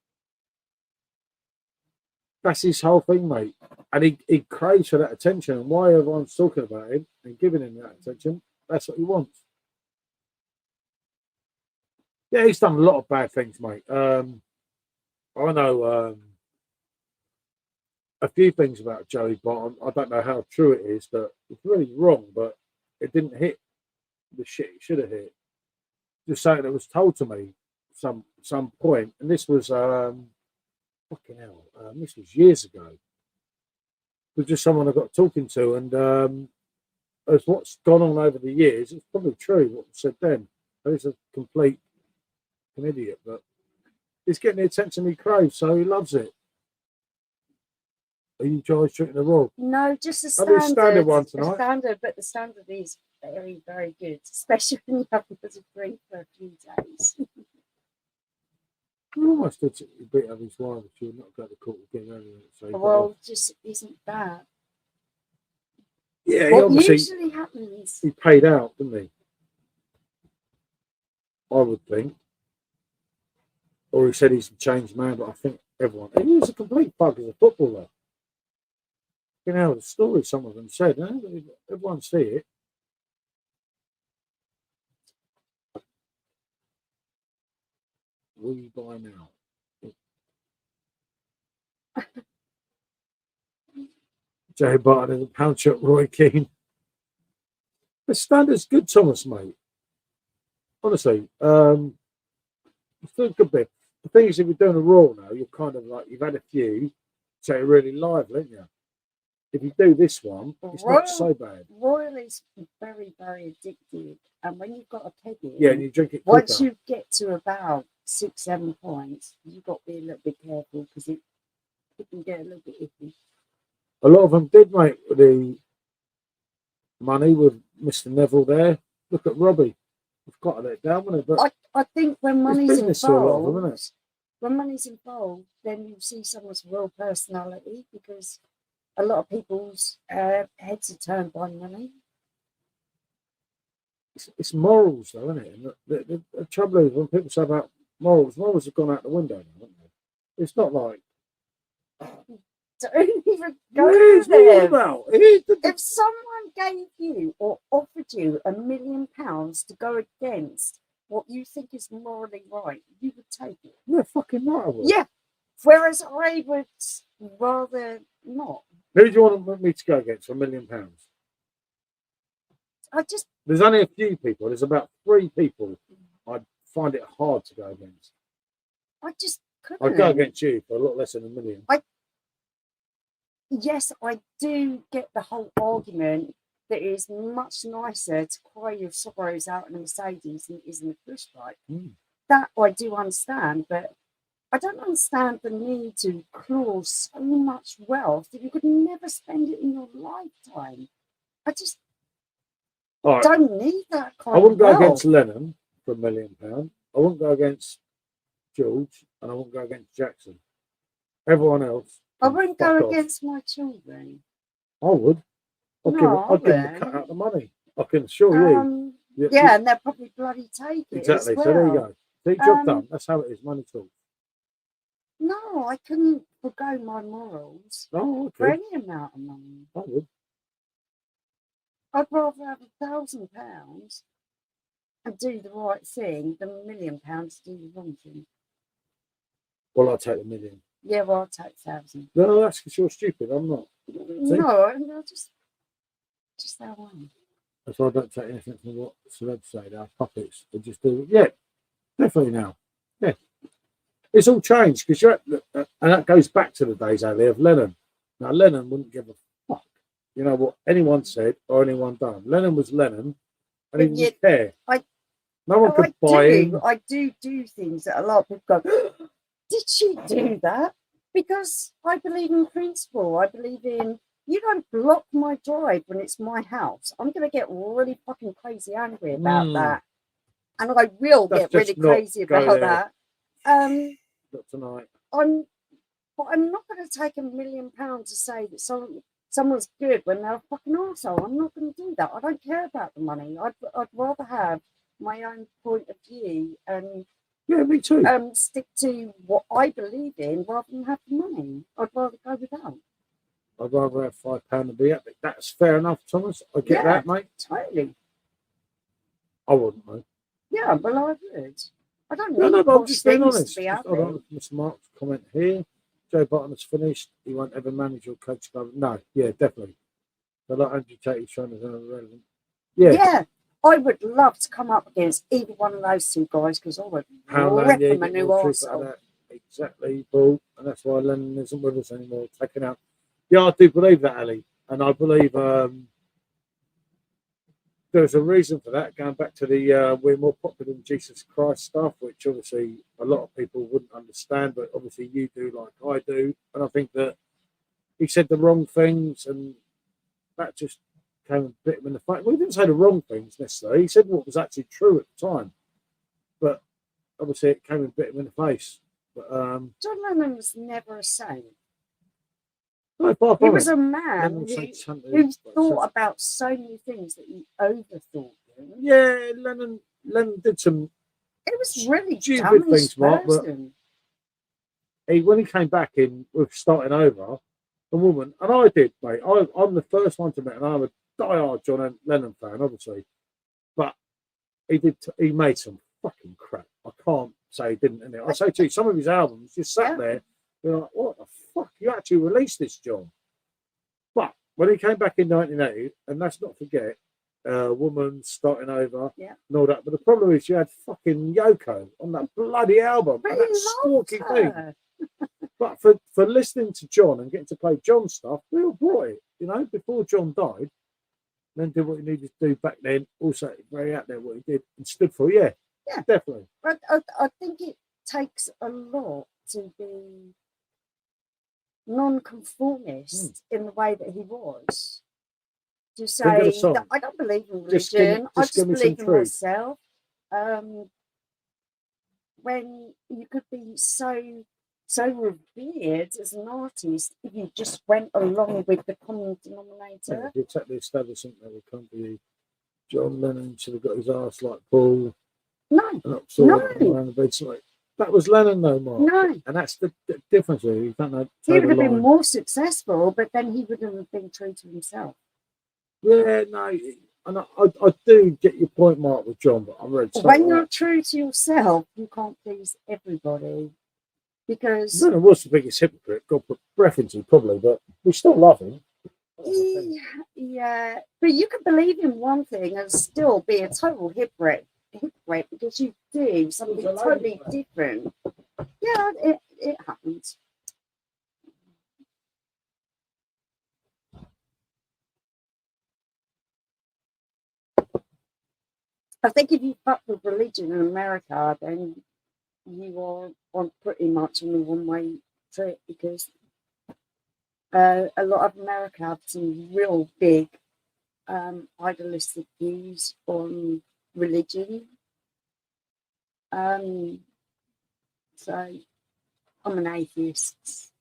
That's his whole thing, mate. And he craves for that attention. And why everyone's talking about him and giving him that attention, that's what he wants. Yeah, he's done a lot of bad things, mate. I know a few things about Joey Barton. I don't know how true it is, but it's really wrong, but it didn't hit the shit it should have hit. Just saying it was told to me some point, and this was fucking hell, this was years ago. It was just someone I got talking to, and as what's gone on over the years, it's probably true what was said then. He's a complete an idiot, but he's getting the attention he craves, so he loves it. Are you guys drinking the raw? No, just the standard one tonight. Standard, but the standard is very, very good, especially when you haven't had a drink for a few days. I almost did beat up his wife if you're not going to court again earlier. So well, just isn't that. Yeah, what usually happens. He paid out, didn't he? I would think. Or he said he's a changed man, but I think everyone. He was a complete bug as a footballer. You know, the story some of them said, everyone see it. will you buy now? Joe Barton and the pound shot Roy Keane. The standard's good, Thomas, mate. Honestly, it's doing a good bit. The thing is, if you're doing a Raw now, you're kind of like, you've had a few, so you're really lively, aren't you? If you do this one, it's not so bad. Royal is very, very addictive. And when you've got a peg in, Yeah, and you drink it quicker. once you get to about 6, 7 points, you've got to be a little bit careful because it can get a little bit iffy. A lot of them did make the money with Mr. Neville there. Look at Robbie. We've got to let it down, wasn't it? But I think when money's involved, them, when money's involved, then you see someone's real personality because a lot of people's heads are turned by money. It's morals, though, isn't it? And the trouble is, when people say about morals have gone out the window now, haven't they? It's not like. Don't even go there. About? If someone gave you or offered you £1 million to go against what you think is morally right, you would take it. Yeah, fucking right I would. Yeah. Whereas I would rather not. Who do you want me to go against for £1 million? There's only a few people. There's about 3 people I'd find it hard to go against. I just couldn't. I'd go against you for a lot less than $1 million. Yes, I do get the whole argument that it is much nicer to cry your sorrows out in a Mercedes than it is in a push bike. That I do understand, but I don't understand the need to claw so much wealth that you could never spend it in your lifetime. I just don't need that kind of wealth. I wouldn't go against Lennon for £1 million. I wouldn't go against George, and I wouldn't go against Jackson. Everyone else. I wouldn't go against my children. I would. I'd give them a cut out the money. I can assure you. Yeah, and they'll probably bloody take it. Exactly. As well. So there you go. See, job done. That's how it is. Money talks. No, I couldn't forgo my morals for any amount of money. I would. I'd rather have £1,000 and do the right thing than £1 million to do the wrong thing. Well, I'll take the $1 million. Yeah, well, I'll take 1,000. No, that's because you're stupid. I'm not. See? No, I just how I am. That's why I don't take anything from what celebs say. They're puppets. They just do it. Yeah, definitely now. Yeah. It's all changed because and that goes back to the days, Ali, of Lennon. Now, Lennon wouldn't give a fuck, you know, what anyone said or anyone done. Lennon was Lennon, and he didn't care. No one could buy him. I do things that a lot of people go, did she do that? Because I believe in principle. I believe in, you don't block my drive when it's my house. I'm going to get really fucking crazy angry about that. And I will get really crazy about that. Not tonight. But I'm not going to take £1 million to say that someone's good when they're a fucking arsehole. I'm not going to do that. I don't care about the money. I'd rather have my own point of view and me too. Stick to what I believe in rather than have the money. I'd rather go without. I'd rather have £5 and be happy. That's fair enough, Thomas. I get that, mate. Totally. I wouldn't, mate. Yeah, well, I would. I don't need no, but I'm just being honest. honest. Mr. Mark's comment here. Joe Button has finished. He won't ever manage or coach. No, yeah, definitely. But like Andrew Tate is trying to sound relevant. Yeah. I would love to come up against either one of those two guys because I would rip them a new arsehole. Exactly, Paul. And that's why Lennon isn't with us anymore. Taken out. Yeah, I do believe that, Ali. And I believe there's a reason for that, going back to the we're more popular than Jesus Christ stuff, which obviously a lot of people wouldn't understand, but obviously you do like I do. And I think that he said the wrong things and that just came and bit him in the face. Well, he didn't say the wrong things necessarily. He said what was actually true at the time. But obviously it came and bit him in the face. But John Lennon was never a saint. No, he was a man who thought about so many things that he overthought them. Yeah, Lennon did some. It was really stupid things, Mark. But when he came back in with starting over, a woman, and I did, mate. I'm the first one to admit, and I'm a diehard John Lennon fan, obviously. But he made some fucking crap. I can't say he didn't. And I say to you, some of his albums just sat there. You're like, what the fuck? You actually released this, John? But when he came back in 1980, and let's not forget, Woman Starting Over, and all that. But the problem is, you had fucking Yoko on that bloody album, and that stalky thing. But for listening to John and getting to play John's stuff, we all brought it, you know, before John died. Then did what he needed to do back then. Also, very out there what he did and stood for. Yeah, definitely. But I think it takes a lot to be non-conformist in the way that he was. To say that I don't believe in religion, I just believe in myself. When you could be so revered as an artist if you just went along with the common denominator. If you take the establishment that would come to you, John Lennon should have got his ass like Paul. That was Lennon, though, Mark. No. And that's the difference. You don't know. He would have been more successful, but then he wouldn't have been true to himself. Yeah, no. And I do get your point, Mark, with John, but I'm ready to when you're true to yourself, you can't please everybody. Because Lennon was the biggest hypocrite, God put breath into probably, but we still love him. Yeah, but you could believe in one thing and still be a total hypocrite because you do something totally different. Yeah, it happens. I think if you fuck with religion in America, then you are on pretty much on a one-way trip because a lot of America have some real big idealistic views on religion. So I'm an atheist.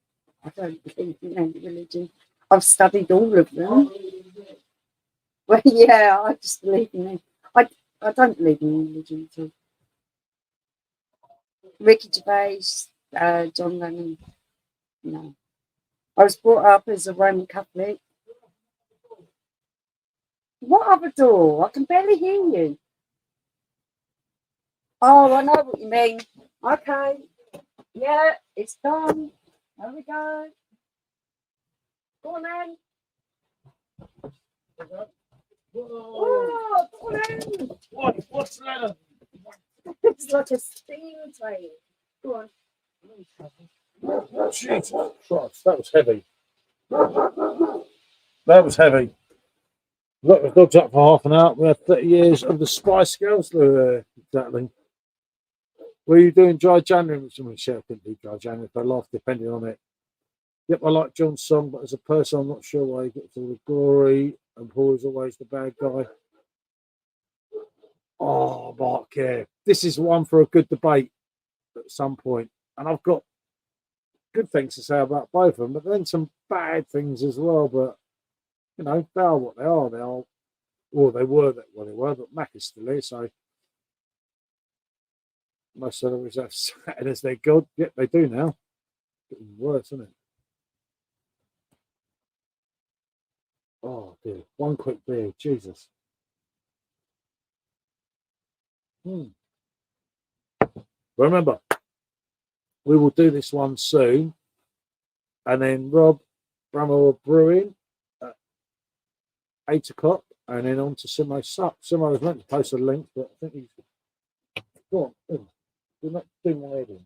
I don't believe in any religion. I've studied all of them. Well, yeah, I just believe in it. I don't believe in religion at all. Ricky Gervais, John Lennon, no. I was brought up as a Roman Catholic. What other door? I can barely hear you. Oh, I know what you mean. Okay. Yeah, it's done. There we go. Go on then. Oh, go on then. What's Lennon? It's like a steam train. Go on. Jesus Christ, that was heavy. That was heavy. Look, the dog's up for half an hour. We had 30 years of the Spice Girls. Exactly. Were you doing dry January? Someone said I couldn't do dry January if I laughed, depending on it. Yep, I like John's song, but as a person, I'm not sure why he gets all the glory and Paul is always the bad guy. Oh, Mark, yeah. This is one for a good debate at some point. And I've got good things to say about both of them, but then some bad things as well. But, you know, they are what they are. They are, or they were what they were, but Mac is still here, so most celebrities have Saturn as their god. Yep, they do now. Getting worse, isn't it? Oh, dear. One quick beer. Jesus. Remember, we will do this one soon. And then Rob Bramwell Brewing at 8 o'clock. And then on to Simo Suck. Simo was meant to post a link, but I think he's... Go on. Do not do my head in.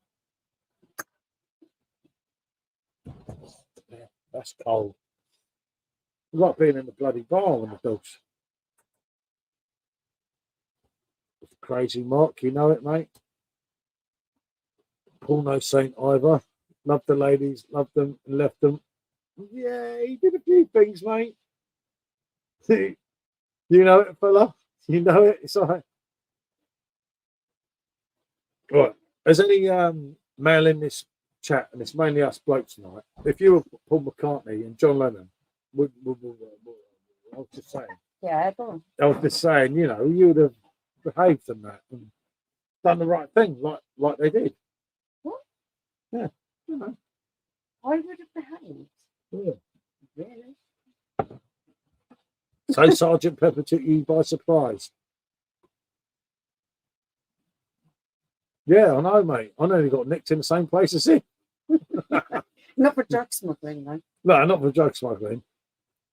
Yeah, that's cold. It's like being in the bloody bar with the dogs. It's crazy, Mark. You know it, mate. Paul no saint either. Loved the ladies, loved them, and left them. Yeah, he did a few things, mate. You know it, fella. You know it. It's all right. Right. There's any mail in this chat, and it's mainly us blokes tonight. If you were Paul McCartney and John Lennon, I was just saying. Yeah, go on. I was just saying, you know, you would have behaved in that and done the right thing, like they did. What? Yeah. You know. I would have behaved. Yeah. Really? So Sergeant Pepper took you by surprise. Yeah, I know, mate. I nearly got nicked in the same place as him. Not for drug smuggling, though. No, not for drug smuggling.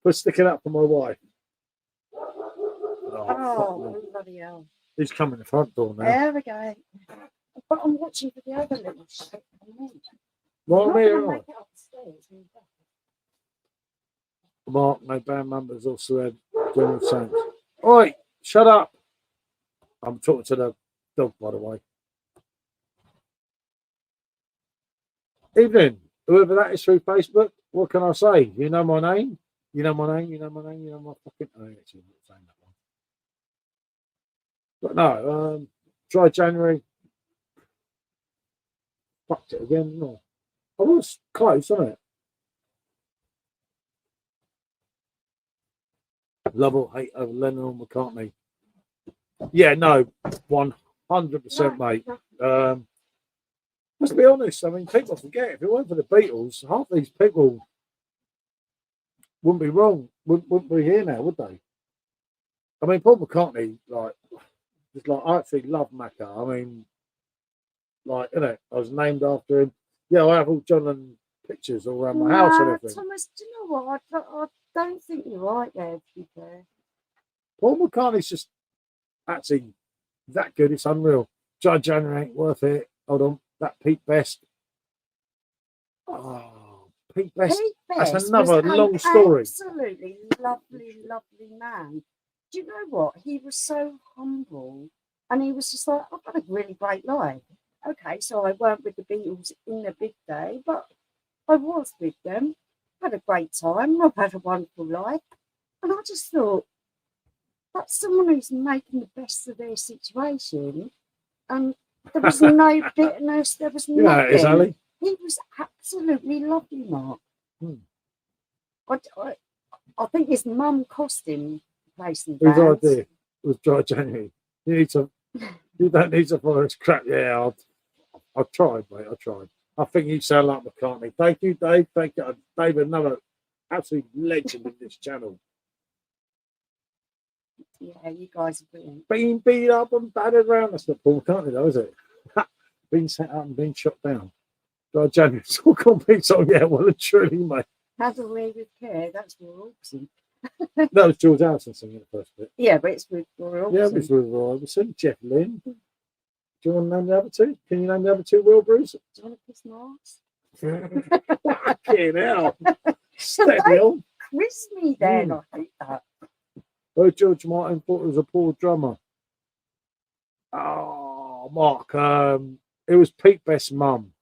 For sticking up for my wife. Oh, bloody hell. He's coming the front door now. There we go. But I'm watching for the other little shit. Well, I'm not me, gonna right. make it upstairs. Mark, no band members also had general sense. Oi, shut up. I'm talking to the dog, by the way. Evening, whoever that is through Facebook, what can I say? You know my name? You know my name? You know my name? You know my fucking... Oh, actually, I'm not saying that one. But no, dry January. Fucked it again. No. I was close, wasn't it? Love or hate over Lennon or McCartney. Yeah, no, 100%, mate. Let's be honest. I mean, people forget if it weren't for the Beatles, half these people wouldn't be wrong, wouldn't be here now, would they? I mean, Paul McCartney, like, just like I actually love Macca. I mean, like, you know, I was named after him. Yeah, I have all John and pictures all around my house and everything. Thomas, do you know what? I don't think you're right there, to be fair. Paul McCartney's just actually that good. It's unreal. Dry January ain't worth it. Hold on. That Pete Best. Oh, Pete Best. Pete Best That's another was long story. Absolutely lovely, lovely man. Do you know what? He was so humble, and he was just like, I've got a really great life. Okay, so I weren't with the Beatles in the big day, but I was with them. Had a great time. I've had a wonderful life, and I just thought that's someone who's making the best of their situation, and there was no bitterness. There was nothing. Yeah, is Ali? He was absolutely lovely, Mark. Hmm. I think his mum cost him the place in Whose bands. idea was Dry January? You need to. You don't need to follow his crap. Yeah, I tried, mate. I tried. I think you sound like McCartney. Thank you, Dave. Thank you, Dave. Another absolute legend of this channel. Yeah, you guys are brilliant. Being beat up and battered around. That's not Paul McCartney, though, is it? Being set up and being shot down. Dry January. It's all competes on. Yeah, well and truly, mate. Handle me with care. That's Roy Orbison. That was George Harrison singing the first bit. Yeah, but it's with Roy Orbison. Yeah, it was with Roy Orbison, Jeff Lynne. Do you want to name the other two? Can you name the other two, Will Bruce? Jonathan Mars. Fucking hell. Steady on. Quiz me then. I hate that. Oh, George Martin thought it was a poor drummer. Oh, Mark. It was Pete Best's mum.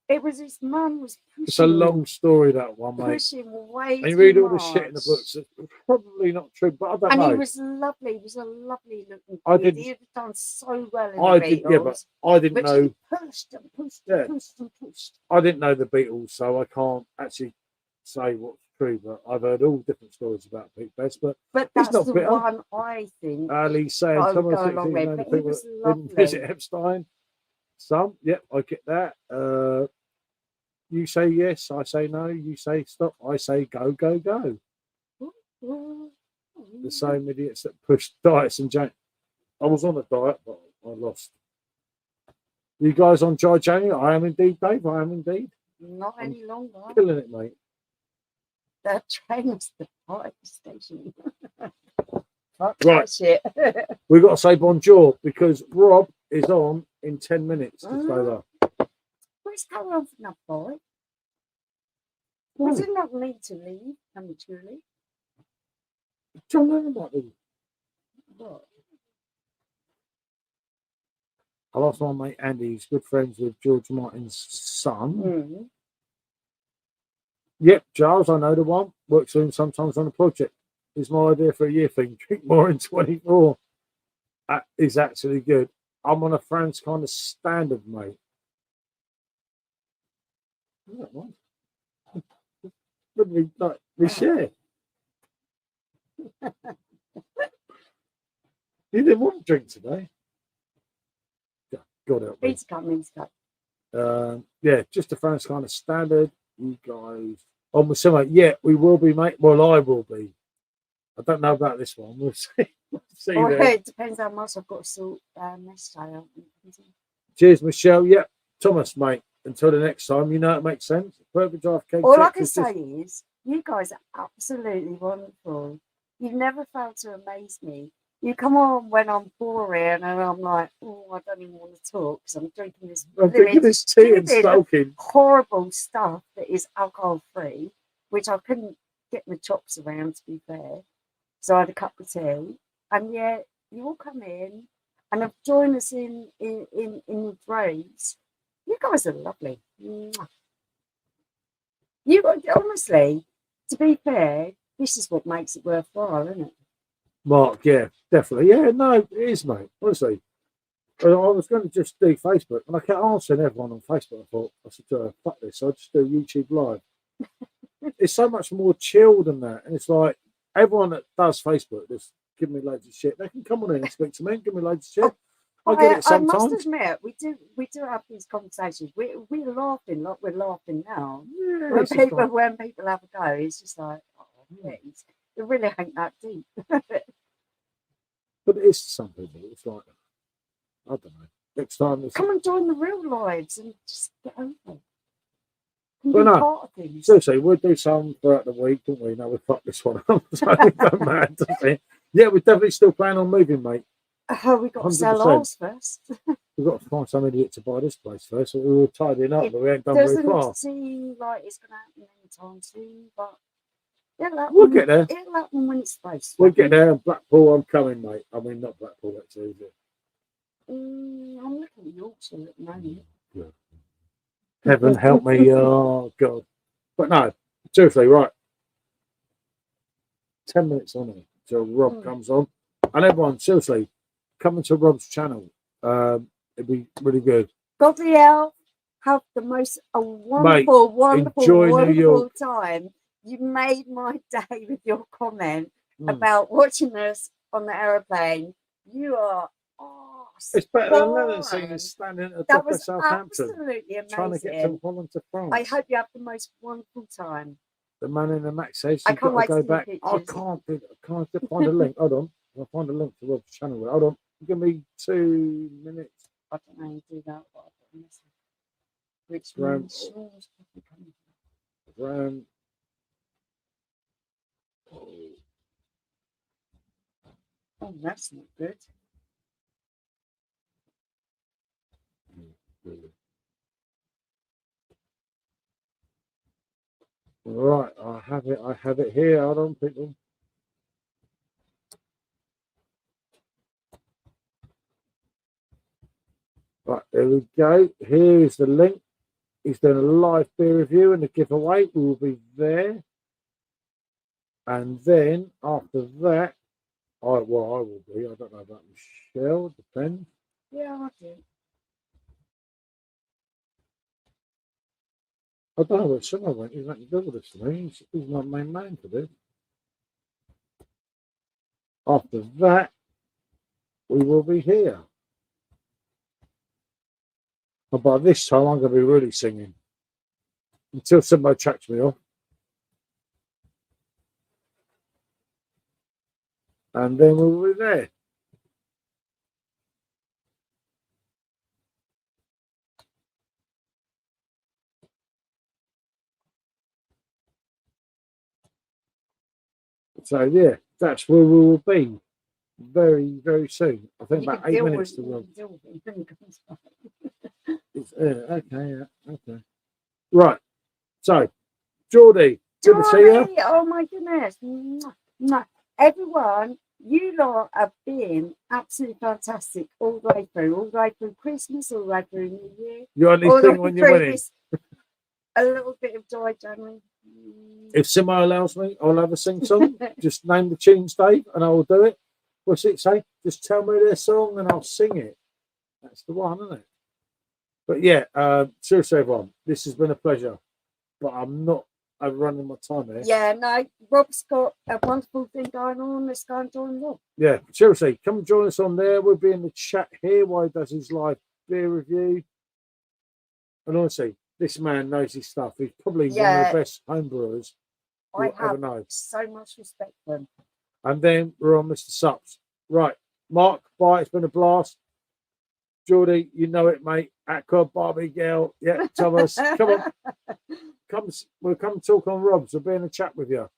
It was his mum was pushing. It's a long story, that one, mate. Pushing way And you read all the much. shit in the books. It's probably not true, but I don't And know. he was lovely. He was a lovely looking I kid. didn't- He had done so well in I the did, Beatles. yeah, but I didn't But know. he pushed and pushed Yeah. and pushed and pushed. I didn't know the Beatles, so I can't actually say what's true. But I've heard all different stories about Pete Best. But But He's that's not the bitter. one I think. Ali saying I some would of go the along 16 with, known but he people was didn't lovely. visit Epstein. Some, yep, I get that. You say yes, I say no. You say stop, I say go, go, go. The same idiots that pushed diets and January. I was on a diet, but I lost. You guys on Dry January? I am indeed, Dave. I am indeed. Not any longer. Killing it, mate. The train is the fire station. Fuck Right. that shit. We've got to say bonjour because Rob is on in 10 minutes. Just over. Where's going on for enough, boy? Was it not me to leave prematurely? John Lennon might be. What? I lost my mate Andy. He's good friends with George Martin's son. Mm. Yep, Giles, I know the one. Works with him sometimes on a project. It's my idea for a year thing. Drink more in 24. That is actually good. I'm on a France kind of standard, mate. We share. You didn't want to drink today. God help me. He's coming. Yeah, just a France kind of standard. You guys on with something. Yeah, we will be, mate. Well, I will be. I don't know about this one. We'll see. We'll see Oh, there. it depends how much I've got to sort next day out. Cheers, Michelle. Yep, Thomas, mate. Until the next time, you know it makes sense. Perfect Drive Cake. All I can say is, you guys are absolutely wonderful. You've never failed to amaze me. You come on when I'm boring and I'm like, oh, I don't even want to talk because I'm drinking this tea and smoking horrible stuff that is alcohol free, which I couldn't get my chops around, to be fair. So I had a cup of tea, and yet you all come in and have joined us in the droves. You guys are lovely. You honestly, to be fair, this is what makes it worthwhile, isn't it? Mark, yeah, definitely. Yeah, no, it is, mate. Honestly. I was going to just do Facebook, and I kept answering everyone on Facebook. I thought, I said, fuck this, I'll just do YouTube Live. It's so much more chill than that. And it's like, everyone that does Facebook just give me loads of shit. They can come on in and speak to me and give me loads of shit. I get it sometimes. I must admit, we do have these conversations. We're laughing like we're laughing now. Yeah, when people have a go, it's just like, oh, please. It really ain't that deep. But it is to some people. It's like, I don't know. Next time, come and join the real lives and just get over it. Well, no, seriously, we'll do some throughout the week, don't we? No, we fucked this one up. So we don't mad, don't we? Yeah, we're definitely still planning on moving, mate. We've got 100%. To sell ours first. We've got to find some idiot to buy this place first. So we were tidying up, but we ain't done very far. It doesn't seem like it's going to happen anytime soon, but we'll get there. It'll happen when it's supposed to. We'll get there. Blackpool, I'm coming, mate. I mean, not Blackpool, that's easy. I'm looking at Yorkshire at the moment. Yeah. Heaven help me, oh God. But no, seriously, right. 10 minutes on it till Rob comes on. And everyone, seriously, come into Rob's channel. It'd be really good. Godly Elf, have the most wonderful time. You made my day with your comment about watching us on the aeroplane. You are it's better than Lennon singing standing at the top of Southampton. Absolutely amazing. Trying to get from Holland to France. I hope you have the most wonderful time. The man in the Max says I can't wait to go back. I can't find a link. Hold on. I'll find a link to Rob's channel. Hold on. Give me 2 minutes. I don't know how you do that, but I've got a message. Which Ram. Oh, that's not good. Right, I have it here. Hold on, people. Right, there we go. Here is the link. He's doing a live beer review and the giveaway. We will be there. And then after that, I will be. I don't know about Michelle. Depends. Yeah, I do. I don't know where Summer went. He's not good with this to me. He's my main man for this. After that, we will be here. But by this time, I'm going to be really singing. Until somebody checks me off. And then we'll be there. So yeah, that's where we will be very, very soon. I think about 8 minutes to run. Okay. Right. So, Geordie, good to see you. Oh my goodness. No. Everyone, you lot have been absolutely fantastic all the way through Christmas, all the way through New Year. You only thing when you're winning. A little bit of joy, January. If Simo allows me, I'll have a sing song. Just name the tunes, Dave, and I will do it. What's it say? Just tell me their song and I'll sing it. That's the one, isn't it? But yeah, seriously, everyone, this has been a pleasure. But I'm not overrunning my time here. Yeah, no, Rob's got a wonderful thing going on. Let's go and join Rob. Yeah, seriously, come and join us on there. We'll be in the chat here while he does his live beer review. And honestly, this man knows his stuff. He's probably one of the best homebrewers I have so much respect for him. And then we're on Mr. Sups. Right, Mark, bye. It's been a blast. Geordie, you know it, mate. Aqua, Barbie girl. Yeah, Thomas, come on. We'll come talk on Rob's. We'll be in a chat with you.